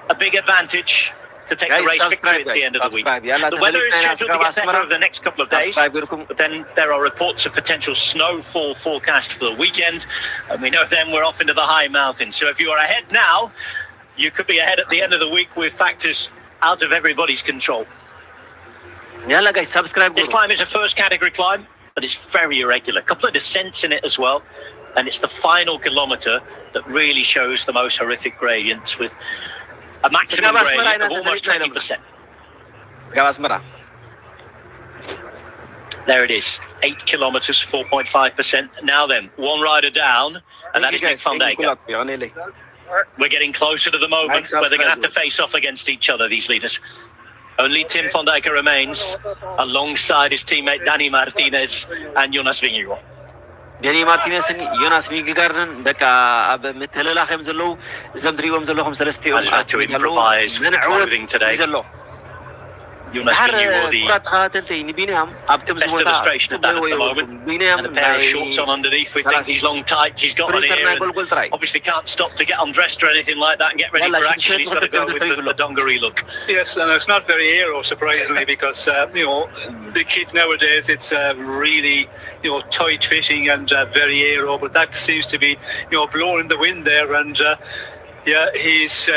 Speaker 3: a big advantage to take the race victory at the end of the week. The weather is scheduled to get better over the next couple of days, but then there are reports of potential snowfall forecast for the weekend, and we know then we're off into the high mountains. So if you are ahead now, you could be ahead at the end of the week with factors out of everybody's control. This climb is a first category climb, but it's very irregular. A couple of descents in it as well, and it's the final kilometre that really shows the most horrific gradients, with a maximum gradient of almost 20%. There it is, 8 kilometres, 4.5%. Now then, one rider down, and that is Nick van Dijk. We're getting closer to the moment where they're going to have to face off against each other, these leaders. Only Tim van Dijk remains alongside his teammate Danny Martinez and Jonas Vingegaard.
Speaker 1: Danny Martinez and Jonas Vingegaard ደቃ ኣብ ምትልላኸም ዘለው እዞም ትሪኦም ዘለኹም ሰለስቲኦም
Speaker 3: I just had to improvise clothing today. Jonas Vingegaard, the best illustration of that at the moment, and a pair of shorts on underneath. We think these long tights he's got on here, and obviously can't stop to get undressed or anything like that and get ready for action. He's got to go with the dungaree look.
Speaker 11: Yes, and it's not very aero, surprisingly, because the kit nowadays, it's really tight fitting and very aero, but that seems to be blowing the wind there, and he's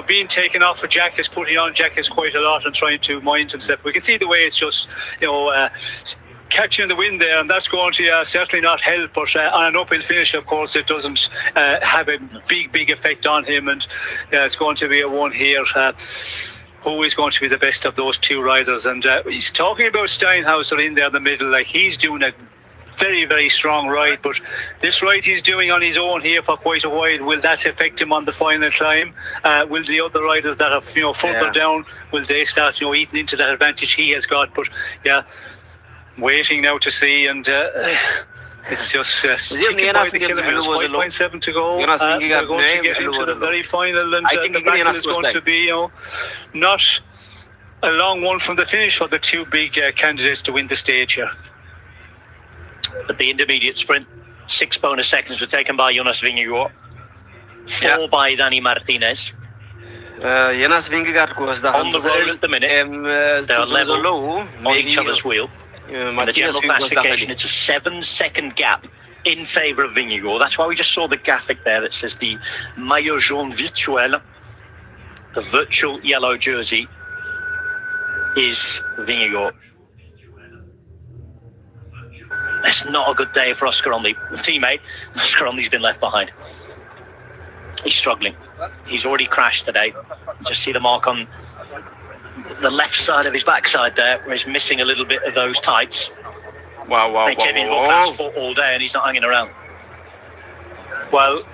Speaker 11: being taken off for jackets, putting on jackets quite a lot and trying to mind himself. We can see the way it's just catching the wind there, and that's going to certainly not help, but on an uphill finish, of course, it doesn't have a big effect on him, and it's going to be a one here. Who is going to be the best of those two riders? And he's talking about Steinhauser in there in the middle, like he's doing a very strong ride, but this ride he's doing on his own here for quite a while, will that affect him on the final climb? Will the other riders that have further down, will they start eating into that advantage he has got? But waiting now to see, and it's just ticking by the kilometres, 5.7 to go. They're going to get into the very final, and the battle is going to be not a long one from the finish for the two big candidates to win the stage here.
Speaker 3: At the intermediate sprint, 6 bonus seconds were taken by Jonas Vingegaard, 4 by Danny Martinez.
Speaker 1: Jonas Vingegaard was
Speaker 3: on the roll at the minute. They are level on each other's wheel. In the general classification, it's a 7-second gap in favour of Vingegaard. That's why we just saw the graphic there that says the maillot jaune virtuel, the virtual yellow jersey, is Vingegaard. It's not a good day for Oscar Onley, the teammate. Oscar Onley's been left behind. He's struggling. He's already crashed today. You just see the mark on the left side of his backside there, where he's missing a little bit of those tights.
Speaker 1: Wow.
Speaker 3: Kevin Vauquelin's fought all day and he's not hanging around.
Speaker 11: Well,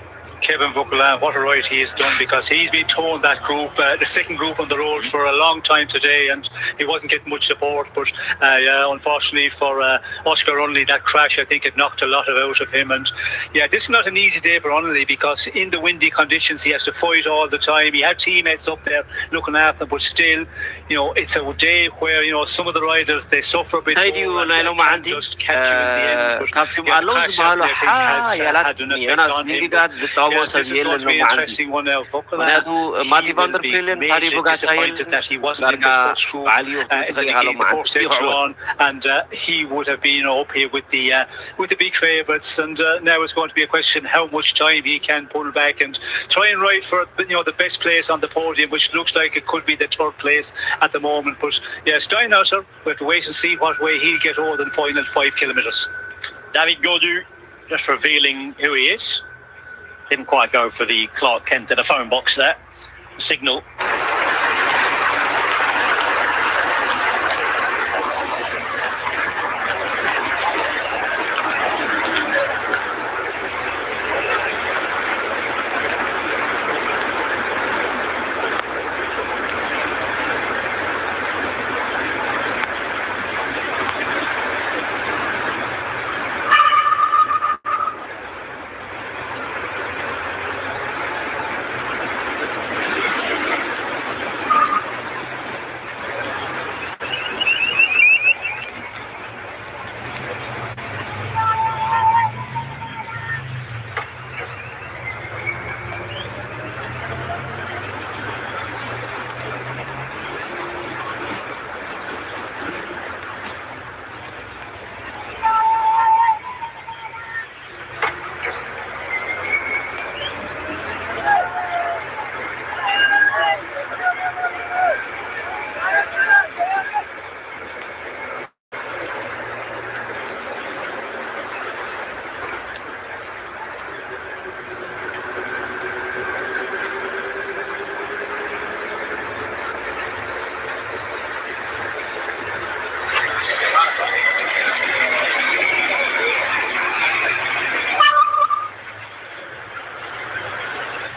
Speaker 11: Kevin Vauquelin, what a ride he has done, because he's been towing that group, the second group on the road, for a long time today, and he wasn't getting much support. But unfortunately for Oscar Onley, that crash, I think it knocked a lot out of him. And yeah, this is not an easy day for Onley, because in the windy conditions he has to fight all the time. He had teammates up there looking after him, but still, you know, it's a day where, you know, some of the riders, they suffer a bit more and they can't just catch you in the end. But yeah, the crash out there, I think, has had an effect on him. But, yeah, this is going to be an interesting one now. Vauquelin, he will be majorly disappointed that he wasn't in the first group in the first extra on, and he would have been up here with the big favourites. And now it's going to be a question how much time he can pull back and try and ride for, you know, the best place on the podium, which looks like it could be the third place at the moment. But yeah, Steinhauser, we have to wait and see what way he'll get over the final 5 kilometres.
Speaker 3: David Godu just revealing who he is. Didn't quite go for the Clark Kent in the phone box there. Signal.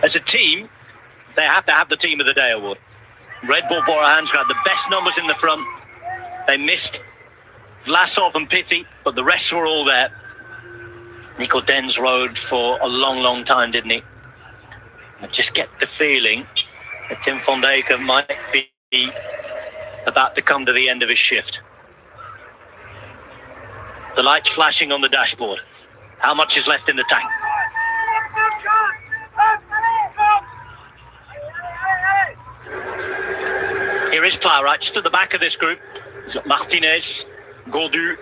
Speaker 3: As a team, they have to have the Team of the Day award. Red Bull Bora Hansgrohe had the best numbers in the front. They missed Vlasov and Piffy, but the rest were all there. Nico Denz rode for a long, long time, didn't he? I just get the feeling that Tim van Dijk might be about to come to the end of his shift. The lights flashing on the dashboard. How much is left in the tank? Here is Plowright, just at the back of this group. He's got Martinez, Godu,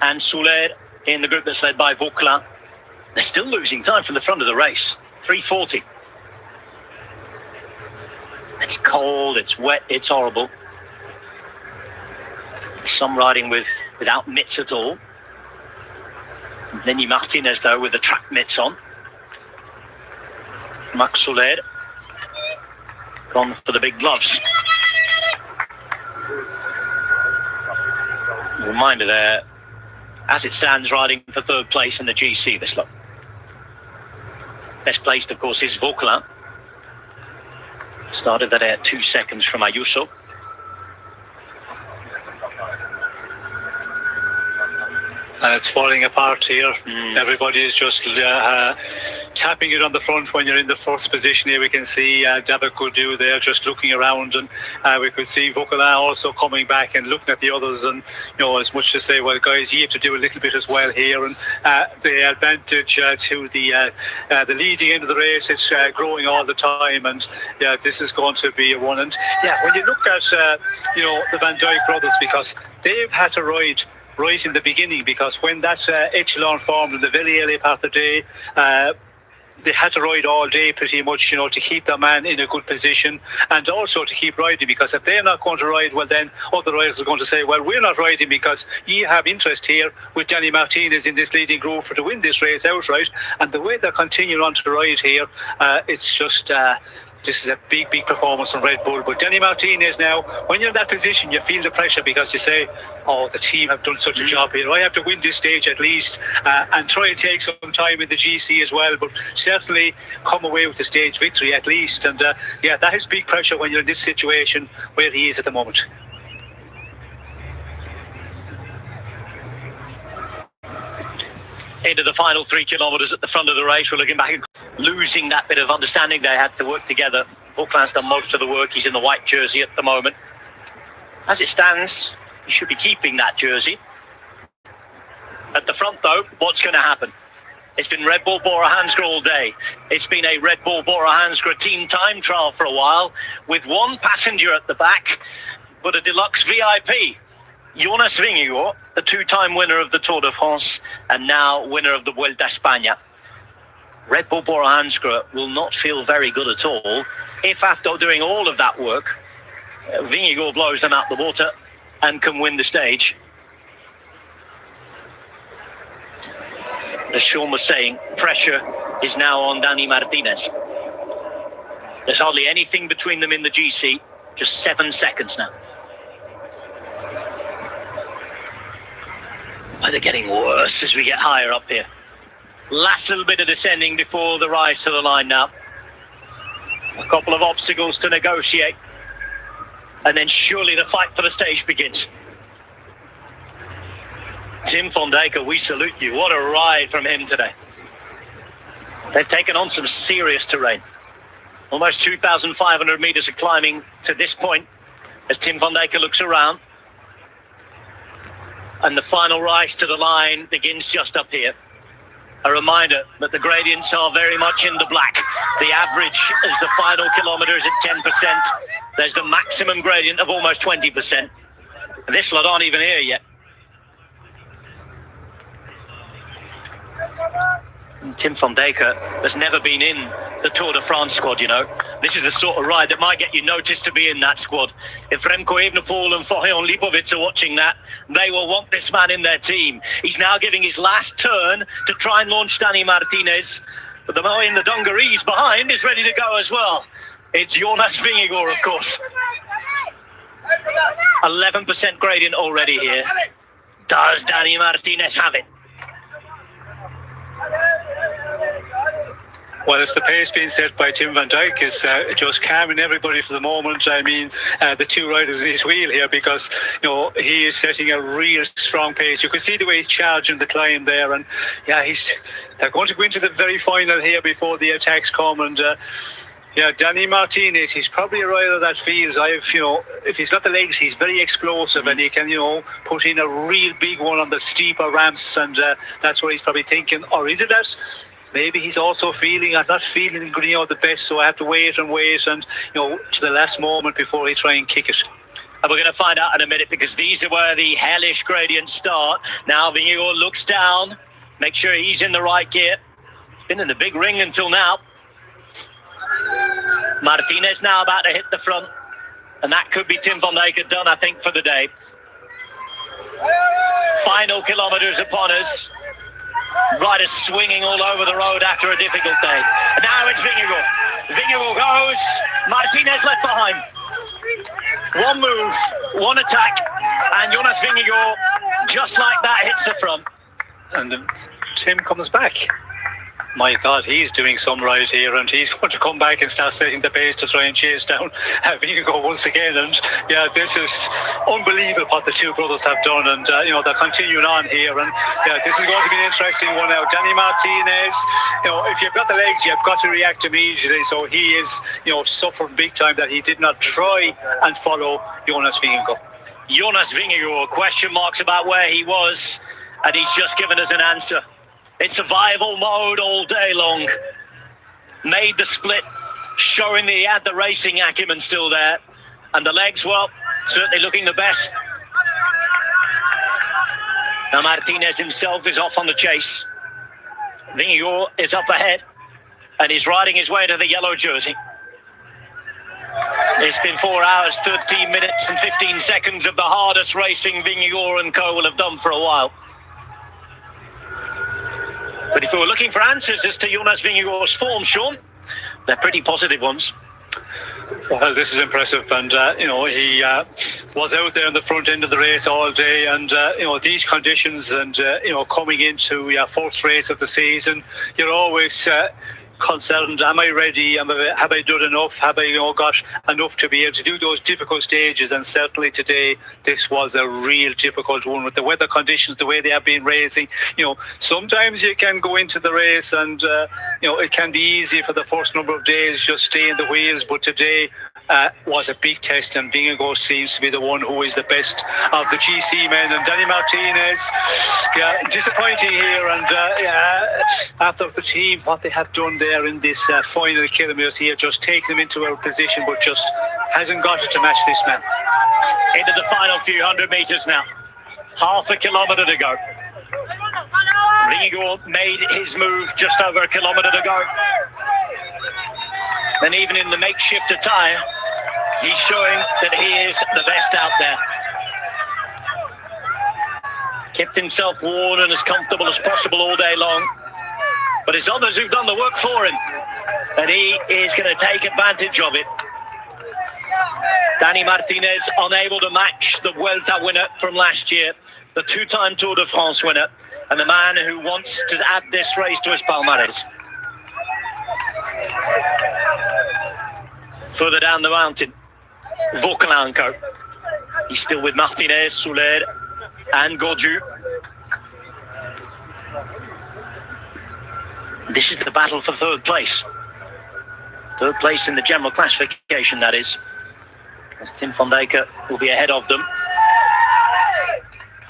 Speaker 3: and Soler in the group that's led by Vauquelin. They're still losing time from the front of the race. 3:40. It's cold, it's wet, it's horrible. Some riding without mitts at all. Lenny Martinez, though, with the track mitts on. Max Soler gone for the big gloves. Reminder there, as it stands, riding for third place in the GC this lot. Best placed, of course, is Vauquelin. Started that at 2 seconds from Ayuso.
Speaker 11: And it's falling apart here. Everybody is just tapping it on the front when you're in the first position. Here we can see David Godu there just looking around, and we could see Vauquelin also coming back and looking at the others, and you know, as much to say, well guys, you have to do a little bit as well here. And the advantage to the leading end of the race, it's growing all the time, and yeah, this is going to be a one. And yeah, when you look at you know, the Van Dijk brothers, because they've had to ride right in the beginning, because when that echelon formed in the very early part of the day, they had to ride all day pretty much, you know, to keep the man in a good position, and also to keep riding, because if they're not going to ride, well then other riders are going to say, well, we're not riding because you have interest here with Danny Martinez in this leading group for to win this race outright. And the way they're continuing on to ride here, it's just this is a big performance from Red Bull. But Danny Martinez now, when you're in that position, you feel the pressure because you say, oh, the team have done such a job here. I have to win this stage at least and try and take some time in the GC as well. But certainly come away with the stage victory at least. And that is big pressure when you're in this situation where he is at the moment.
Speaker 3: Into the final 3 kilometres at the front of the race. We're looking back and losing that bit of understanding they had to work together. Vauclin's done most of the work. He's in the white jersey at the moment. As it stands, he should be keeping that jersey. At the front, though, what's going to happen? It's been Red Bull Bora Hansgrohe all day. It's been a Red Bull Bora Hansgrohe team time trial for a while, with one passenger at the back, but a deluxe VIP. Jonas Vingegaard, the two-time winner of the Tour de France and now winner of the Vuelta a España. Red Bull Bora Hansgrohe will not feel very good at all if, after doing all of that work, Vingegaard blows them out the water and can win the stage. As Sean was saying, pressure is now on Dani Martinez. There's hardly anything between them in the GC, just 7 seconds now. But they're getting worse as we get higher up here. Last little bit of descending before the rise to the line now. A couple of obstacles to negotiate. And then surely the fight for the stage begins. Tim van Dijk, we salute you. What a ride from him today. They've taken on some serious terrain. Almost 2,500 metres of climbing to this point as Tim van Dijk looks around. And the final rise to the line begins just up here. A reminder that the gradients are very much in the black. The average as the final kilometre is at 10%. There's the maximum gradient of almost 20%. And this lot aren't even here yet. And Tim van Dijk has never been in the Tour de France squad, you know. This is the sort of ride that might get you noticed to be in that squad. If Remco Evenepoel and Florian Lipovic are watching that, they will want this man in their team. He's now giving his last turn to try and launch Dani Martinez. But the boy in the dungarees behind is ready to go as well. It's Jonas Vingegaard, of course. 11% gradient already here. Does Dani Martinez have it?
Speaker 11: Well, it's the pace being set by Tim van Dijk is just calming everybody for the moment. I mean, the two riders in his wheel here because, you know, he is setting a real strong pace. You can see the way he's charging the climb there. And, yeah, they're going to go into the very final here before the attacks come. And, Dani Martinez, he's probably a rider that feels, if he's got the legs, he's very explosive and he can, put in a real big one on the steeper ramps. And that's what he's probably thinking. Or is it that... maybe he's also feeling, I'm not feeling the best, so I have to wait and to the last moment before he try and kick it.
Speaker 3: And we're going to find out in a minute because these are where the hellish gradients start. Now Vingegaard looks down, make sure he's in the right gear. He's been in the big ring until now. Martinez now about to hit the front. And that could be Tim van Dijk done, I think, for the day. Final kilometres upon us. Riders swinging all over the road after a difficult day. And now it's Vingegaard. Vingegaard goes. Martinez left behind. One move, one attack, and Jonas Vingegaard, just like that, hits the front.
Speaker 11: And Tim comes back. My God, he's doing some right here, and he's going to come back and start setting the pace to try and chase down Vingegaard once again. And yeah, this is unbelievable what the two brothers have done, and they're continuing on here. And yeah, this is going to be an interesting one now. Dani Martinez, if you've got the legs, you've got to react immediately. So he is, suffering big time that he did not try and follow Jonas Vingegaard.
Speaker 3: Jonas Vingegaard, question marks about where he was, and he's just given us an answer. It's survival mode all day long. Made the split, showing that he had the racing acumen still there. And the legs, well, certainly looking the best. Now Martinez himself is off on the chase. Vingegaard is up ahead and he's riding his way to the yellow jersey. It's been 4 hours, 13 minutes and 15 seconds of the hardest racing Vingegaard and co will have done for a while. But if we were looking for answers as to Jonas Vingegaard's form, Sean, they're pretty positive ones.
Speaker 11: Well, this is impressive, and he was out there in the front end of the race all day, and these conditions, and coming into your fourth race of the season, you're always concerned: am I ready? Have I done enough? Have I got enough to be able to do those difficult stages? And certainly today, this was a real difficult one with the weather conditions, the way they have been racing. Sometimes you can go into the race and it can be easy for the first number of days, just stay in the wheels. But today was a big test, and Vingegaard seems to be the one who is the best of the GC men. And Danny Martinez, disappointing here. And after the team, what they have done there in this final kilometres here, just taking them into a position, but just hasn't got it to match this man.
Speaker 2: Into the final few hundred metres now. Half a kilometre to go. Vingegaard made his move just over a kilometre to go. And even in the makeshift attire, he's showing that he is the best out there. Kept himself warm and as comfortable as possible all day long. But it's others who've done the work for him, and he is going to take advantage of it. Danny Martinez unable to match the Vuelta winner from last year, the two-time Tour de France winner, and the man who wants to add this race to his palmarès. Further down the mountain, Vauquelinck. He's still with Martinez, Soler and Goug. This is the battle for third place. Third place in the general classification, that is. As Tim van Dijk will be ahead of them.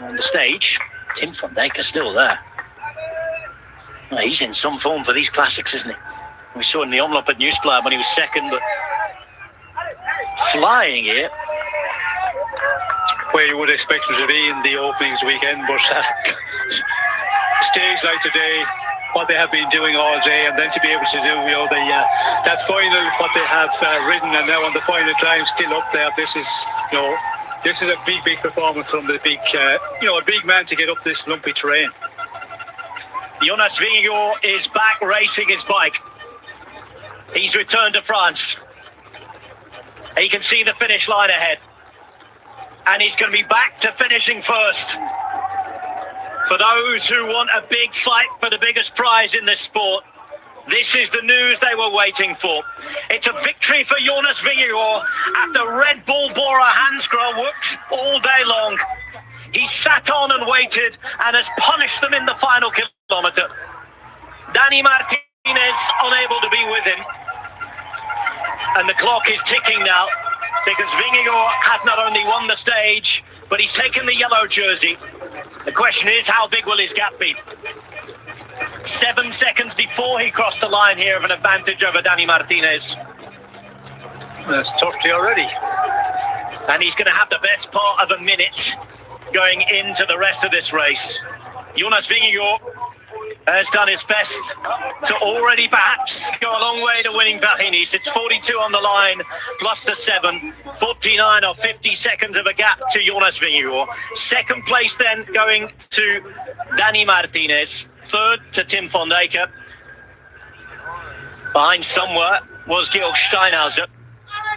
Speaker 2: On the stage, Tim van Dijk still there. Well, he's in some form for these classics, isn't he? We saw in the Omloop at Nieuwsblad when he was second, but flying here.
Speaker 11: Where you would expect him to be in the openings weekend, but stage like today, what they have been doing all day, and then to be able to do that final, what they have ridden, and now on the final climb, still up there. This is a big performance from the big a big man to get up this lumpy terrain.
Speaker 2: Jonas Vingegaard is back racing his bike. He's returned to France. He can see the finish line ahead, and he's going to be back to finishing first. For those who want a big fight for the biggest prize in this sport, this is the news they were waiting for. It's a victory for Jonas Vingegaard after Red Bull Bora Hansgrohe worked all day long. He sat on and waited and has punished them in the final kilometre. Danny Martinez unable to be with him. And the clock is ticking now, because Vingegaard has not only won the stage, but he's taken the yellow jersey. The question is, how big will his gap be? 7 seconds before he crossed the line here of an advantage over Danny Martinez.
Speaker 11: That's tough already.
Speaker 2: And he's going to have the best part of a minute going into the rest of this race. Jonas Vingegaard has done his best to already perhaps go a long way to winning Paris-Nice. It's 42 on the line, plus the 7, 49 or 50 seconds of a gap to Jonas Vingegaard. Second place then going to Danny Martinez. Third to Tim van Dijk. Behind somewhere was Georg Steinhauser.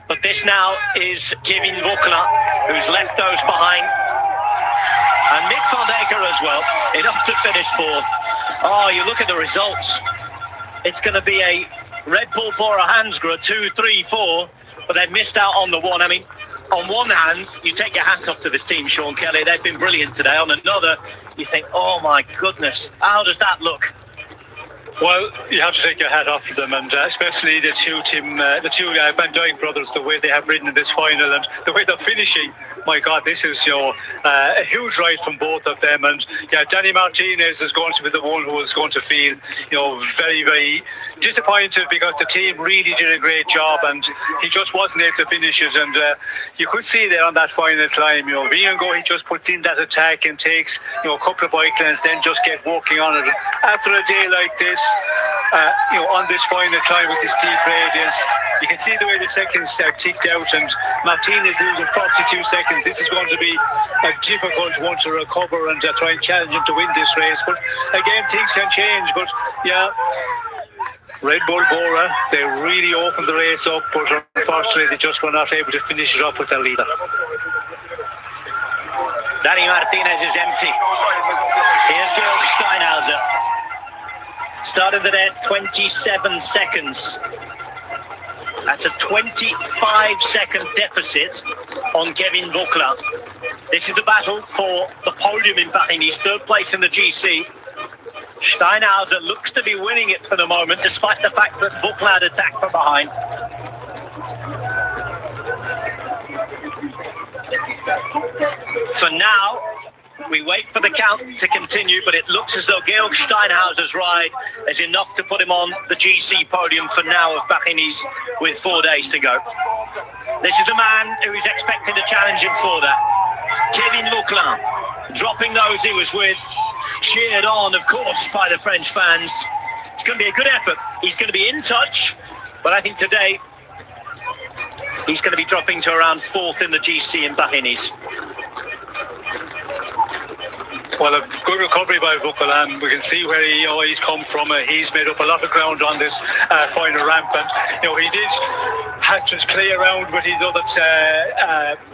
Speaker 2: But this now is Kevin Vauquelinck, who's left those behind. And Mick van Dijk as well, enough to finish fourth. Oh, you look at the results. It's going to be a Red Bull Bora Hansgrohe 2, 3, 4, but they've missed out on the one. I mean, on one hand, you take your hat off to this team, Sean Kelly. They've been brilliant today. On another, you think, oh my goodness, how does that look?
Speaker 11: Well, you have to take your hat off to them, and especially the two Van Dijk brothers, the way they have ridden in this final and the way they're finishing. My God, this is a huge ride from both of them. And Danny Martinez is going to be the one who is going to feel very, very disappointed, because the team really did a great job and he just wasn't able to finish it. And you could see there on that final climb, Vingegaard, he just puts in that attack and takes a couple of bike lanes, then just get working on it. After a day like this, on this final climb with this steep radius, you can see the way the seconds are ticked out, and Martinez losing 42 seconds. This is going to be a difficult one to recover and try and challenge him to win this race. But again, things can change. But Red Bull Bora, they really opened the race up, but unfortunately they just were not able to finish it off with their leader.
Speaker 2: Danny Martinez is empty. Here's Georg Steinhauser. Started at 27 seconds. That's a 25-second deficit on Kevin Vauclair. This is the battle for the podium in Bahrain. He's third place in the GC. Steinhauser looks to be winning it for the moment, despite the fact that Vauclair attacked from behind. For now, we wait for the count to continue, but it looks as though Georg Steinhauser's ride is enough to put him on the GC podium for now of Bahraini's with 4 days to go. This is the man who is expected to challenge him for that. Kevin Vauclair, dropping those he was with, cheered on, of course, by the French fans. It's going to be a good effort. He's going to be in touch, but I think today he's going to be dropping to around 4th in the GC in Bahraini's.
Speaker 11: Well, a good recovery by Vauclair. We can see where he's come from. He's made up a lot of ground on this final ramp, and he did have to play around with his other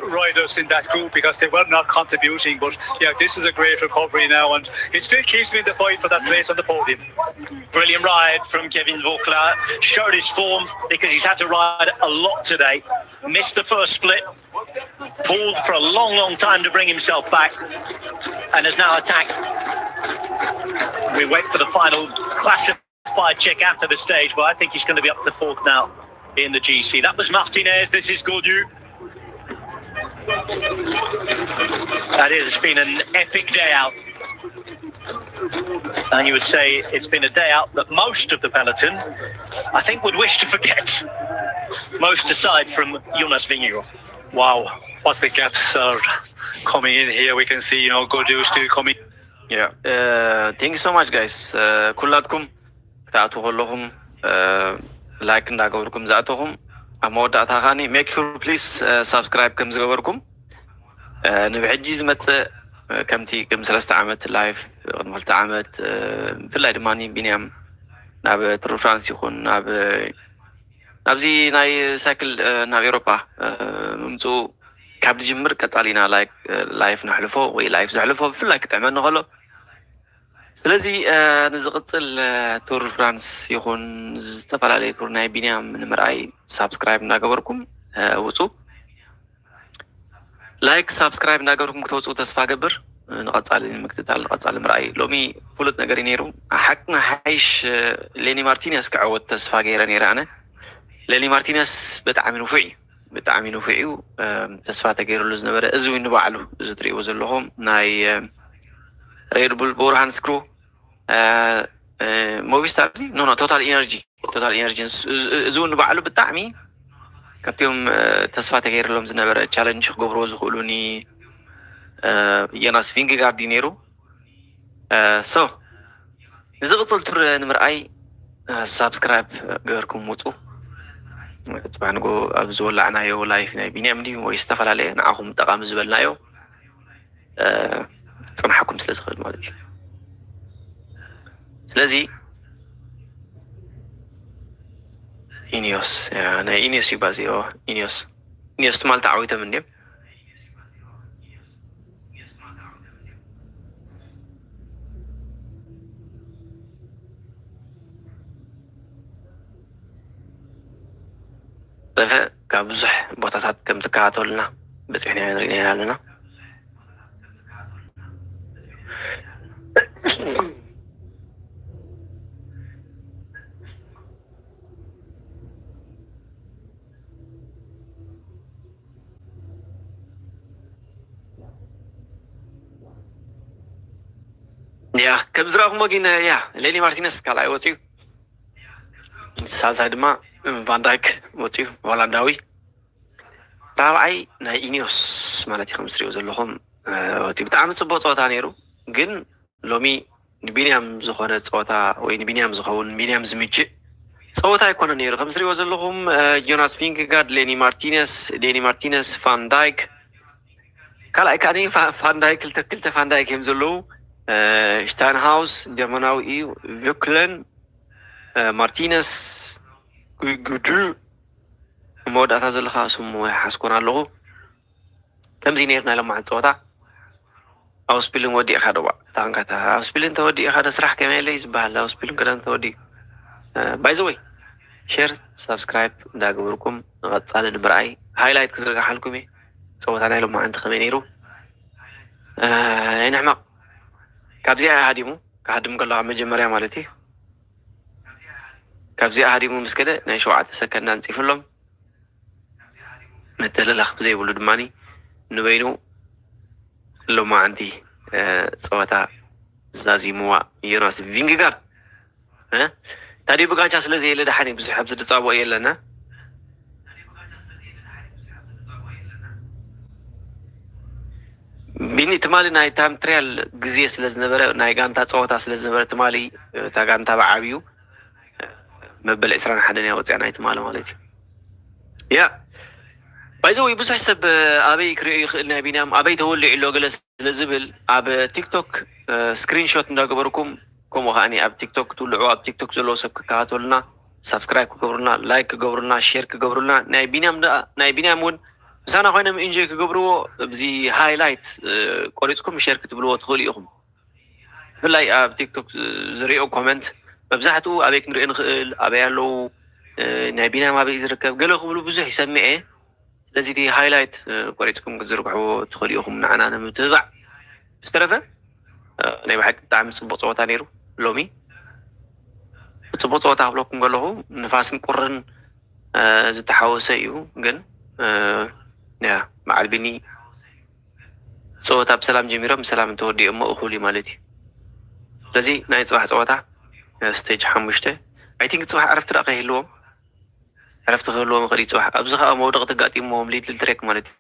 Speaker 11: riders in that group because they were not contributing. But yeah, this is a great recovery now, and it still keeps me in the fight for that place on the podium.
Speaker 2: Brilliant ride from Kevin Vauclair. Showed his form because he's had to ride a lot today. Missed the first split. Pulled for a long, long time to bring himself back, and has now attacked. We wait for the final classified check after the stage, but I think he's going to be up to 4th now in the GC. That was Martinez. This is Goog. That has been an epic day out. And you would say it's been a day out that most of the peloton, I think, would wish to forget. Most aside from Jonas Vingegaard.
Speaker 11: Wow, what the gaps are coming in here. We can see, Godu still coming.
Speaker 1: Yeah, thank you so much, guys. كلاتكم كتعطوا كلهم لايك እንዳገበርኩም ዛአተኩም አመወዳእታ ኻኒ make sure please subscribe ከም ዝገበርኩም ንብሕጂ ዝመጽእ ከምቲ ቅድሚ 3 ዓመት ላይፍ ቅድሚ 2 ዓመት ብፍላይ ድማ ቢንያም ናብ ቱር ፍራንስ ይኹን ናብዚ ናይ ሳይክል ናብ ኤውሮፓ ምምፁ ካብ ድጅምር ቀጻሊና ላይፍ ንሕልፎ ወይ ላይፍ ዝሕልፎ ብፍላይ ክጥዕመኒ ከሎ ስለዚ ንዝቕጽል ቱር ፍራንስ ይኹን ዝተፈላለዩ ቱር ናይ ቢንያም ንምርኣይ ሳብስክራይብ እናገበርኩም ውፁ ላይክ ሳብስክራይብ እናገበርኩም ክትወፁ ተስፋ ገብር ንቐጻሊ ንምክትታል ንቐጻሊ ምርኣይ ሎሚ ፍሉጥ ነገር እዩ ነይሩ ሓቅና ሓይሽ ሌኒ ማርቲነስ ክዕወት ተስፋ ገይረ ነይረ ኣነ ሌኒ ማርቲነስ ብጣዕሚ ንፉዕ እዩ ተስፋ ተገይሩሉ ዝነበረ እዚ እውን ንባዕሉ እዚ ትሪእዎ ዘለኹም ናይ ሬድ ቡል ቦርሃን ስክሩ ሞቪስታር ቶታል ኢነርጂ እዚ እውን ንባዕሉ ብጣዕሚ ካብቲኦም ተስፋ ተገይሩሎም ዝነበረ ቻለንጅ ክገብርዎ ዝኽእሉኒ ዮናስ ቪንጌጋርድ እዩ ነይሩ ሶ ንዝቕፅል ቱር ንምርኣይ ሳብስክራይብ ገበርኩም ውፁ ጽባሕ ንጎ ኣብ ዝወላዕናዮ ላይፍ ናይ ቢንያም ድዩ ወይ ዝተፈላለየ ንዓኹም ጠቓሚ ዝበልናዮ ጽንሓኩም ስለ ዝኽእል ማለት እዩ ስለዚ ኢኒዮስ ናይ ኢኒዮስ እዩ ባዚኦ ኢኒዮስ ትማል ተዓዊቶም እንድዮም ካብ ብዙሕ ቦታታት ከም ትከታተሉና በፂሕና ንሪእና ኣለና ያ ከም ዝረኣኹሞ ግን ያ ሌኒ ማርቲነስ ካልኣይ ወፂኡ ሳልሳይ ድማ ቫንዳይክ ወፂኡ ሆላንዳዊ ራብዓይ ናይ ኢኒዮስ ማለት እዩ ከም ዝትሪእዎ ዘለኹም ወፂኡ ብጣዕሚ ፅቡቅ ፀወታ ነይሩ ግን ሎሚ ንቢንያም ዝኾነ ፀወታ ወይ ንቢንያም ዝኸውን ቢንያም ዝምችእ ፀወታ ኣይኮነ ነይሩ ከም ዝትሪእዎ ዘለኹም ዮናስ ቪንጌጋርድ ሌኒ ማርቲነስ ቫንዳይክ ካልኣይ ካኒ ቫንዳይክ ክልተ ቫንዳይክ እዮም ዘለዉ ሽታይንሃውስ ጀርመናዊ እዩ ቪክለን مارتينيز جودر مود أتازل خاصم حسكون الله كم زينيرنا لما عن صوتا أو سبيلن ودي أخذوا تانكتا أو سبيلن تودي أخذ سرح كمان ليس بحال أو سبيلن كذا تودي باي ذا واي شير سبسكرايب داعوركم غط على البراي هايلايت كزرقة حالكمي صوتنا لما عند خمينيرو نحن كابزي هاديمو كهدم كله مجمريا مالتي كابزي هاديمو مسكدة نشوع تسكن نانسي فيلم مثل الأخ زي ولد ماني نبينو لو ما عندي صوتا زازي موا يراس فينجر ها تادي بقى جالس لزي اللي دحني بس حبز تصابوا يلنا بيني تمالي ناي تام تريال جزية سلزنبرة ناي جانتا صوتا سلزنبرة تمالي تا جانتا بعبيو مبلغ إسران حدا نيوت يعني تماله مالتي يا بايزوي بس حسب أبي كري خلنا بينام أبي تقول لي جلس لزبل أب تيك توك سكرين شوت نداقبركم كم وخاني أب تيك توك تولعوا أب تيك توك زلوا سبك كاتولنا سبسكرايب كقبرنا لايك كقبرنا شير كقبرنا ناي بينامون بس أنا خاينم إنجي كقبروا بزي هايلايت قريتكم شير كتبلوا تخليهم بالله أب تيك توك زريعوا كومنت ببزحتو أبيك نرئي نخيل أبي له ناي بينام أبي يزركب قالوا خبلوا بزح يسمي إيه لذي دي هايلايت قريتكم قد زرقعوا تخليهم معنا أنا متابع استرفه أنا بحق تعمل صبوت صوتا نيرو لومي صبوت صوتا بلوكم قالوا نفاس نقرن زت حوسه يو جن يا مع البني صوتا بسلام جميرة بسلام تودي أمه أخولي مالتي لذي نايت صباح صوتا ستيج حمشته I think صباح عرفت رأيه اللوم عرفت غير لهم غريب واحد أبزخ موضوع تقاتي موم ليت التريك مالتي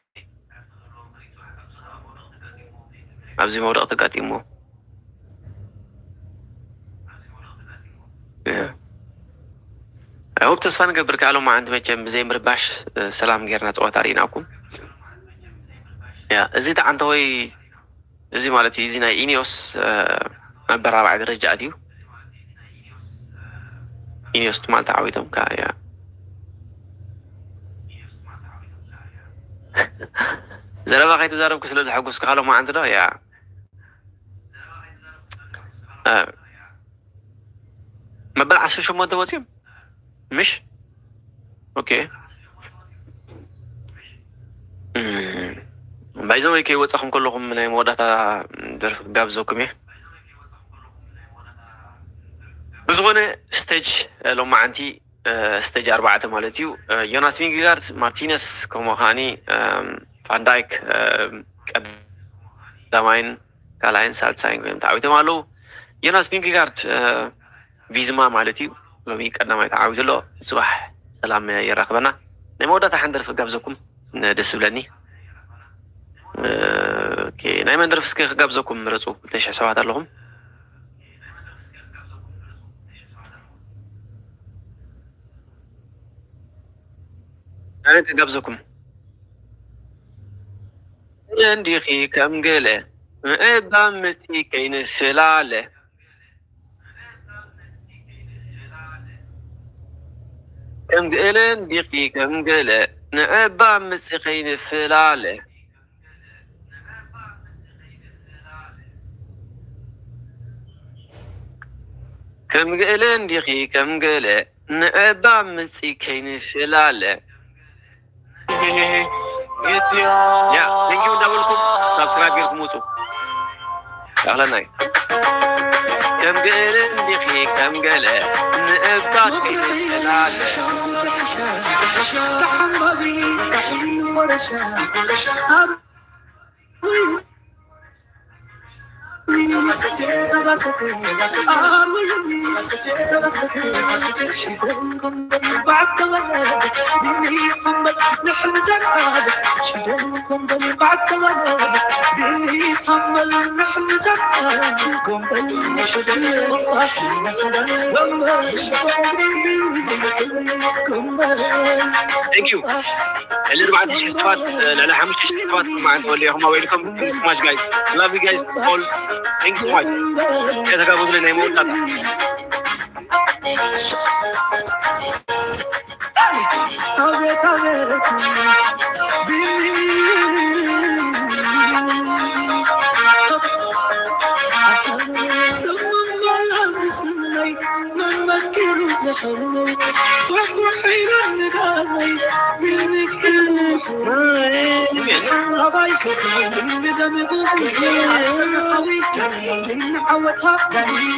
Speaker 1: أبزي موضوع تقاتي موم هو بتصفان قبل كلام ما عند متجم زي مرباش سلام غيرنا صوت عليناكم يا زيد عن توي زي مالتي زينا إنيوس برا بعد رجعتيو إنيوس مال تعويضهم كايا زربا خيت زرب كسل زحقوس قالوا ما عندنا يا ما بلعش شو ما توزيم مش اوكي بايزوي كي وصخم كلكم من موداتا درف غابزوكم ايه بزغونه ستيج لو ما عندي ستيج 4 مالتيو يوناس فينجارد مارتينيز كوموخاني فان دايك داماين كالاين سالتساين ويم تعويت مالو يوناس فينجارد فيزما مالتيو لو مي قدما تعويت له صباح سلام يراكبنا نموداتا حندر فغابزكم دس بلني اوكي نايمن درفسك غابزكم مرصو ليش حسابات لهم أنا تقبزكم عندي خي كم قلة عبا متي كين السلالة كم قلة عندي خي كم قلة عبا متي كين السلالة كم قلة عندي خي كم قلة عبا متي كين السلالة يا thank you داولكم سبسكرايب لكم وصو اهلا ناي كم قلن دخي كم قلن نقبض في السلالة تحمبي تحمل ورشا نحن زرعاد شدنكم بني بعد ولاد بني حمل نحن زرعادكم بني شدن والله والله Thank you. اللي بعد شيء استفاد لا حمش شيء استفاد مع أنتوا اللي هم ويلكم. Thanks so much guys. Love you guys all. Thanks so much. كذا كابوس لنا يموت
Speaker 7: አቤት አቤት ቢኒ سمم كل هزسني من مكر زحرني فرح وحيرا نداني منك الله بايك من دم ذوق أسمع خويك من عودها بني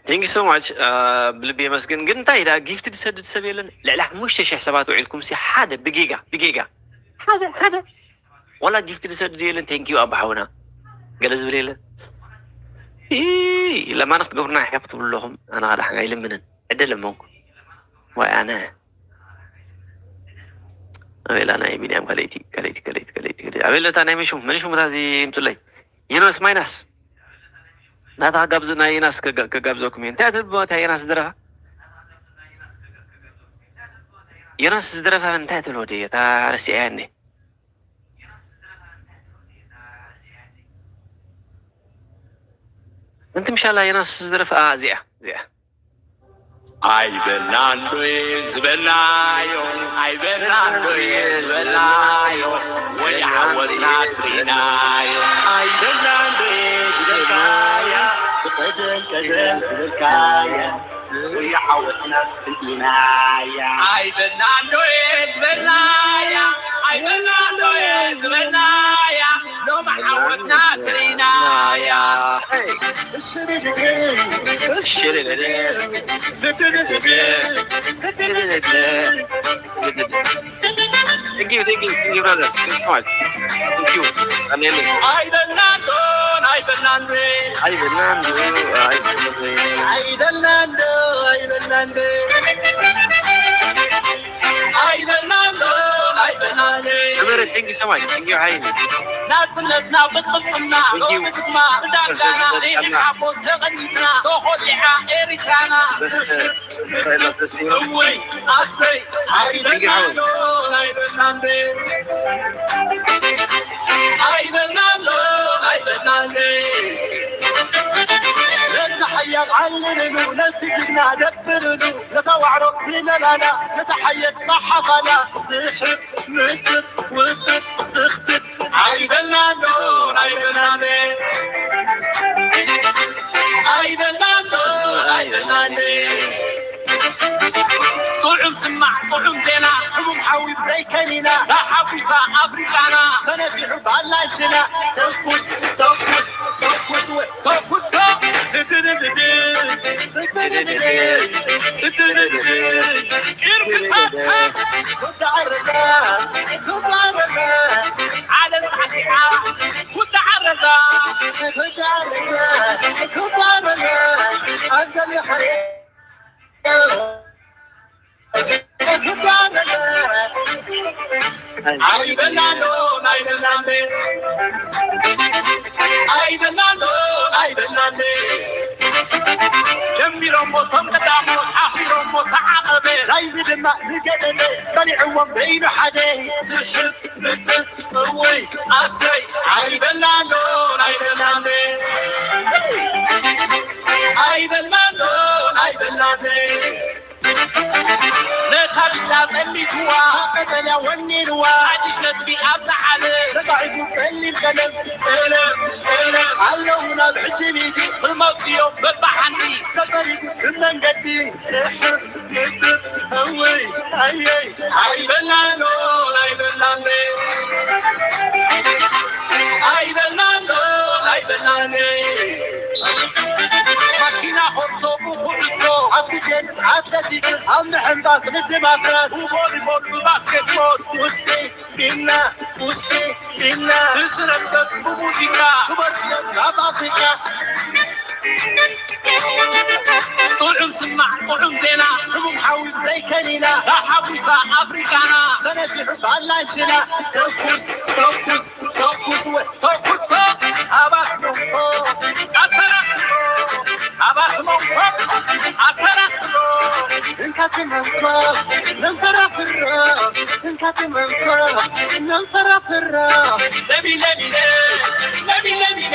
Speaker 1: Thank you so much. بلبي مسكن قلت إذا جيفت تسدد سبيلا لا مش تشح سبات وعيلكم سي حدا بجيجا هذا ولا جيفت تسدد يلا thank you أبحونا جلس بليلا إيه لما نخت قبرنا حيقت لهم أنا على حاجة يلمنا عدل لمونكم وأنا أبيل أنا يميني أم كليتي أبيل أنا مانيش متازي متولي يناس ما يناس ناتا قبضنا يناس كقبضوكم انت تبغى يناس درها يناس درها انت تلودي تا رسياني انت مش الله يناس درها زيا
Speaker 14: Ay Bernardo is Benayo, ay Bernardo is Benayo, we are what Nasrinayo.
Speaker 7: Ay Bernardo is Benayo, كدن الكايا ويعود ناس بالإناية.
Speaker 14: Ay Bernardo is Benayo, ay Bernardo is Benayo, لو ما عود ناسرينايا.
Speaker 1: Thank you, brother. Thank you so much. Thank you.
Speaker 14: Ay Bernardo.
Speaker 1: Thank you so much. Thank you, Haini.
Speaker 14: ناتنا بطبطنا لومتنا بدانا ريح حبوت زغنيتنا تاخذ لعا إيريتانا هوي أسي هايدنانو نتحيا علنو نتجنا دبرنو نتوعرو فينا لا نتحيا صحفنا سحر مدد ودد سختت عيدنانو طعم سمع طعم زينا حبوب حاوي زي كنينا لا حبوسا افريقانا تنفيع بالانشنا تفكس كنت عرزا عالم سعسعة كنت عرزا أنزل الحياة جنبيرهم وطم قدامهم حافيرهم وتعاقبه لا يزيد الماء زقدني بلعوهم بين حديه سحب مدد قوي أسي عيب اللانون نتابع تابني جوا قتل وني روا عدش ندفي أبزع عليه نقعد نتسلي الخلم قلم علونا بحجميتي في الموت يوم بذبح عني نطريق تمن قدي سحر مدد هوي عيب اللانون ماكينة خرصو وخبصو عبد جينس أتلتيكس عم حمباس ندي مافراس وبولي بول بالباسكت بول وستي فينا نسرق بموسيقى كبر فيهم لعب أفريقيا طعم سمع طعم زينا هموم حاول زي كلينا لا حبوسة أفريقانا غنفي بالله انشلا توكس توكس توكس توكس أباس مونكو أسرق أباس مونكو أسرق إنك تمنكو ننفرا فرا إنك تمنكو ننفرا فرا لبي لبي لبي لبي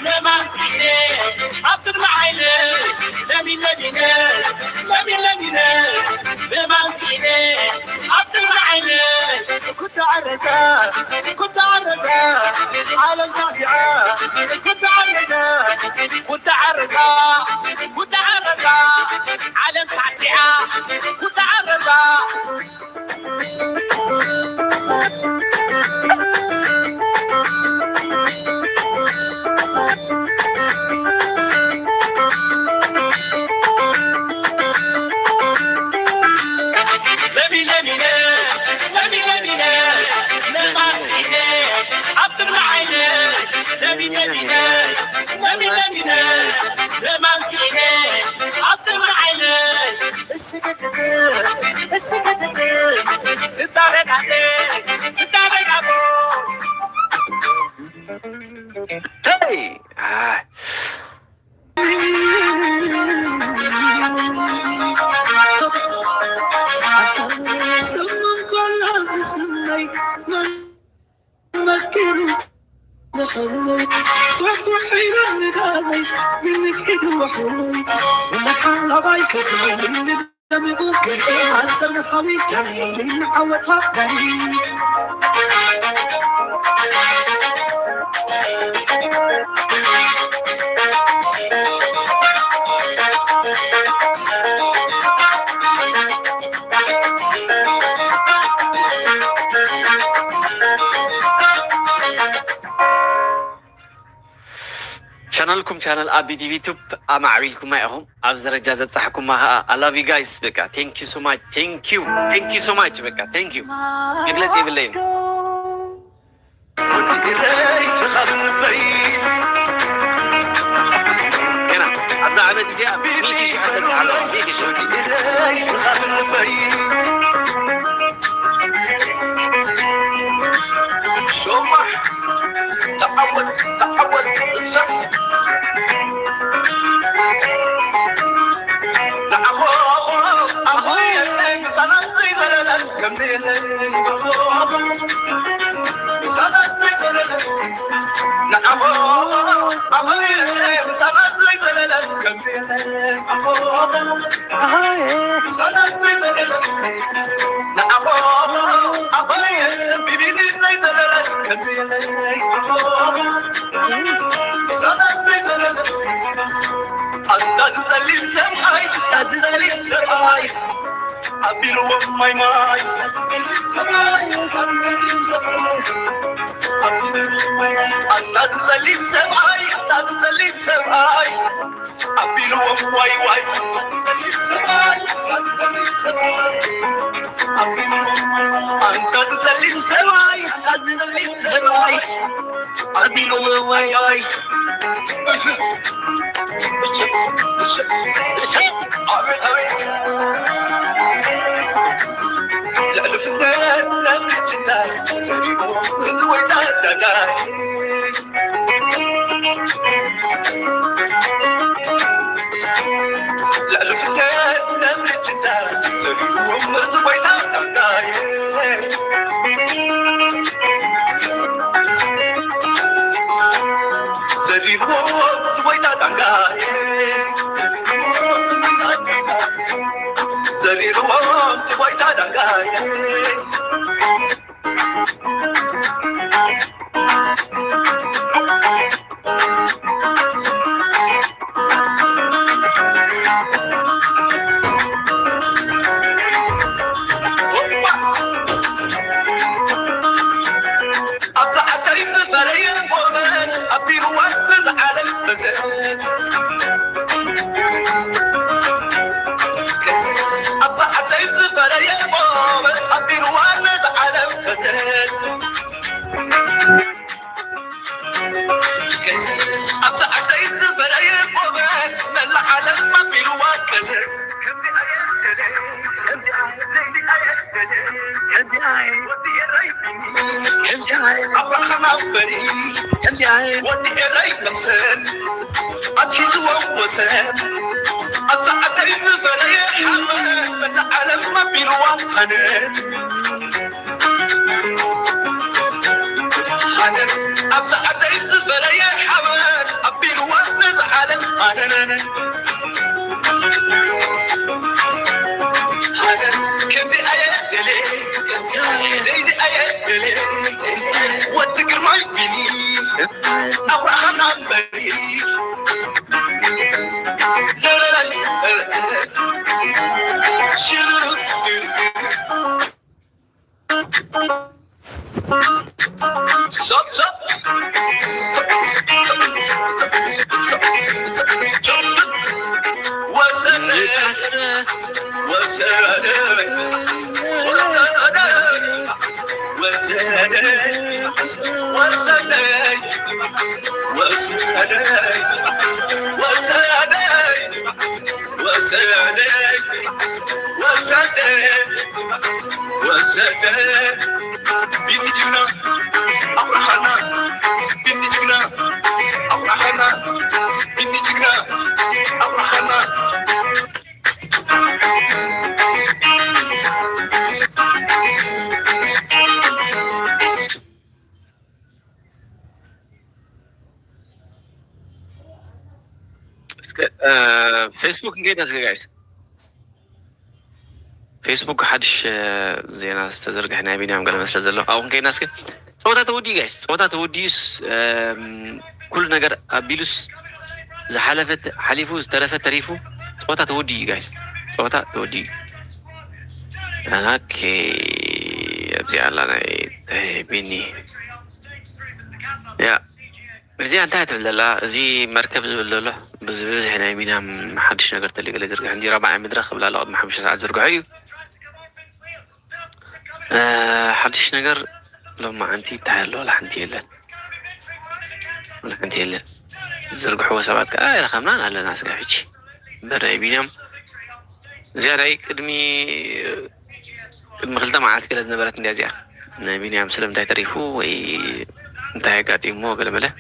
Speaker 14: لما سيني أبطر معيني لبي لبي لبي لبي لما سيني أبطر معيني كنت عرزة عالم ساسعة كنت عرزة عالم ساسعة كنت عرزة
Speaker 1: Hey!
Speaker 7: سمم كل عزيزني ما كيروز زخمي فرح حيرا ندامي منك إيد وحولي ومك حالا بايك من دمي غوك عسر خوي كمي نعوت هبني
Speaker 1: channelkum channel abidi youtube ama abilkum maahum abzara jazat sahakum ma I love you guys beka thank you so much beka thank you iglet evelyn هنا عبد عبد زياد ميتي شهادة على ميتي
Speaker 14: شومح تعود الشمس لا أخوي مثلا زي زلالات كم زي مثلا زي زلالات لا أخوي مثلا زي زلالات كم زي مثلا زي زلالات لا أخوي بيبي زي زلالات كم زي تزلين سماي أبيلو ماي تزلين سماي تزلين سماي أبيلو واي تزلين سماي أبيلو تزلين سماي أبيلو واي لا الفنان لا الجنان سريبو زويتا داي لا الفنان لا الجنان سريبو زويتا داي سريبو زويتا داي سريرو زويتا داي بلا عالم ما بيلوان كزز كمزي آية كمزي آية زي آية كمزي آية ودي الرأي كمزي آية أفرحنا بري كمزي آية ودي الرأي نقصن أتحس ووسن أبزع أتريز فلي حمد بلا عالم ما بيلوان حنان حنان أبزع أتريز فلي حمد أبيلوان نزعلن حنان كمتي آية دلي كمتي آية زي آية دلي ودك الماي بيني أفرحنا بري لا لا لا شرر صب بيني جبنا أفرحنا بيني جبنا أفرحنا بيني جبنا أفرحنا
Speaker 1: فيسبوك نقينا جايز فيسبوك حدش زينا استزرق احنا بينا عم قال مثل زلو او نقينا سك صوتا تودي جايز صوتا توديس كل نجار ابيلوس زحلفت حليفو استرفت تريفو صوتا تودي جايز صوتا تودي اوكي ابزي على انا بيني يا زي انتهت ولا زي مركب ولا بز هنا يمينها ما حدش نقدر تلقى اللي ترجع عندي ربع مدرخ ولا لا ما حبش ساعات زرقوا عيو حدش نقدر لو ما عندي تعال ولا عندي الا ولا عندي الا زرقوا حوا سبعة رقمنا على ناس قاعدش برا يمينهم زي راي قدمي خلطة معات كلا زنبرت ندازيا يمينهم سلم تاي تعرفوا وي انتهى قاعد يمو قال مله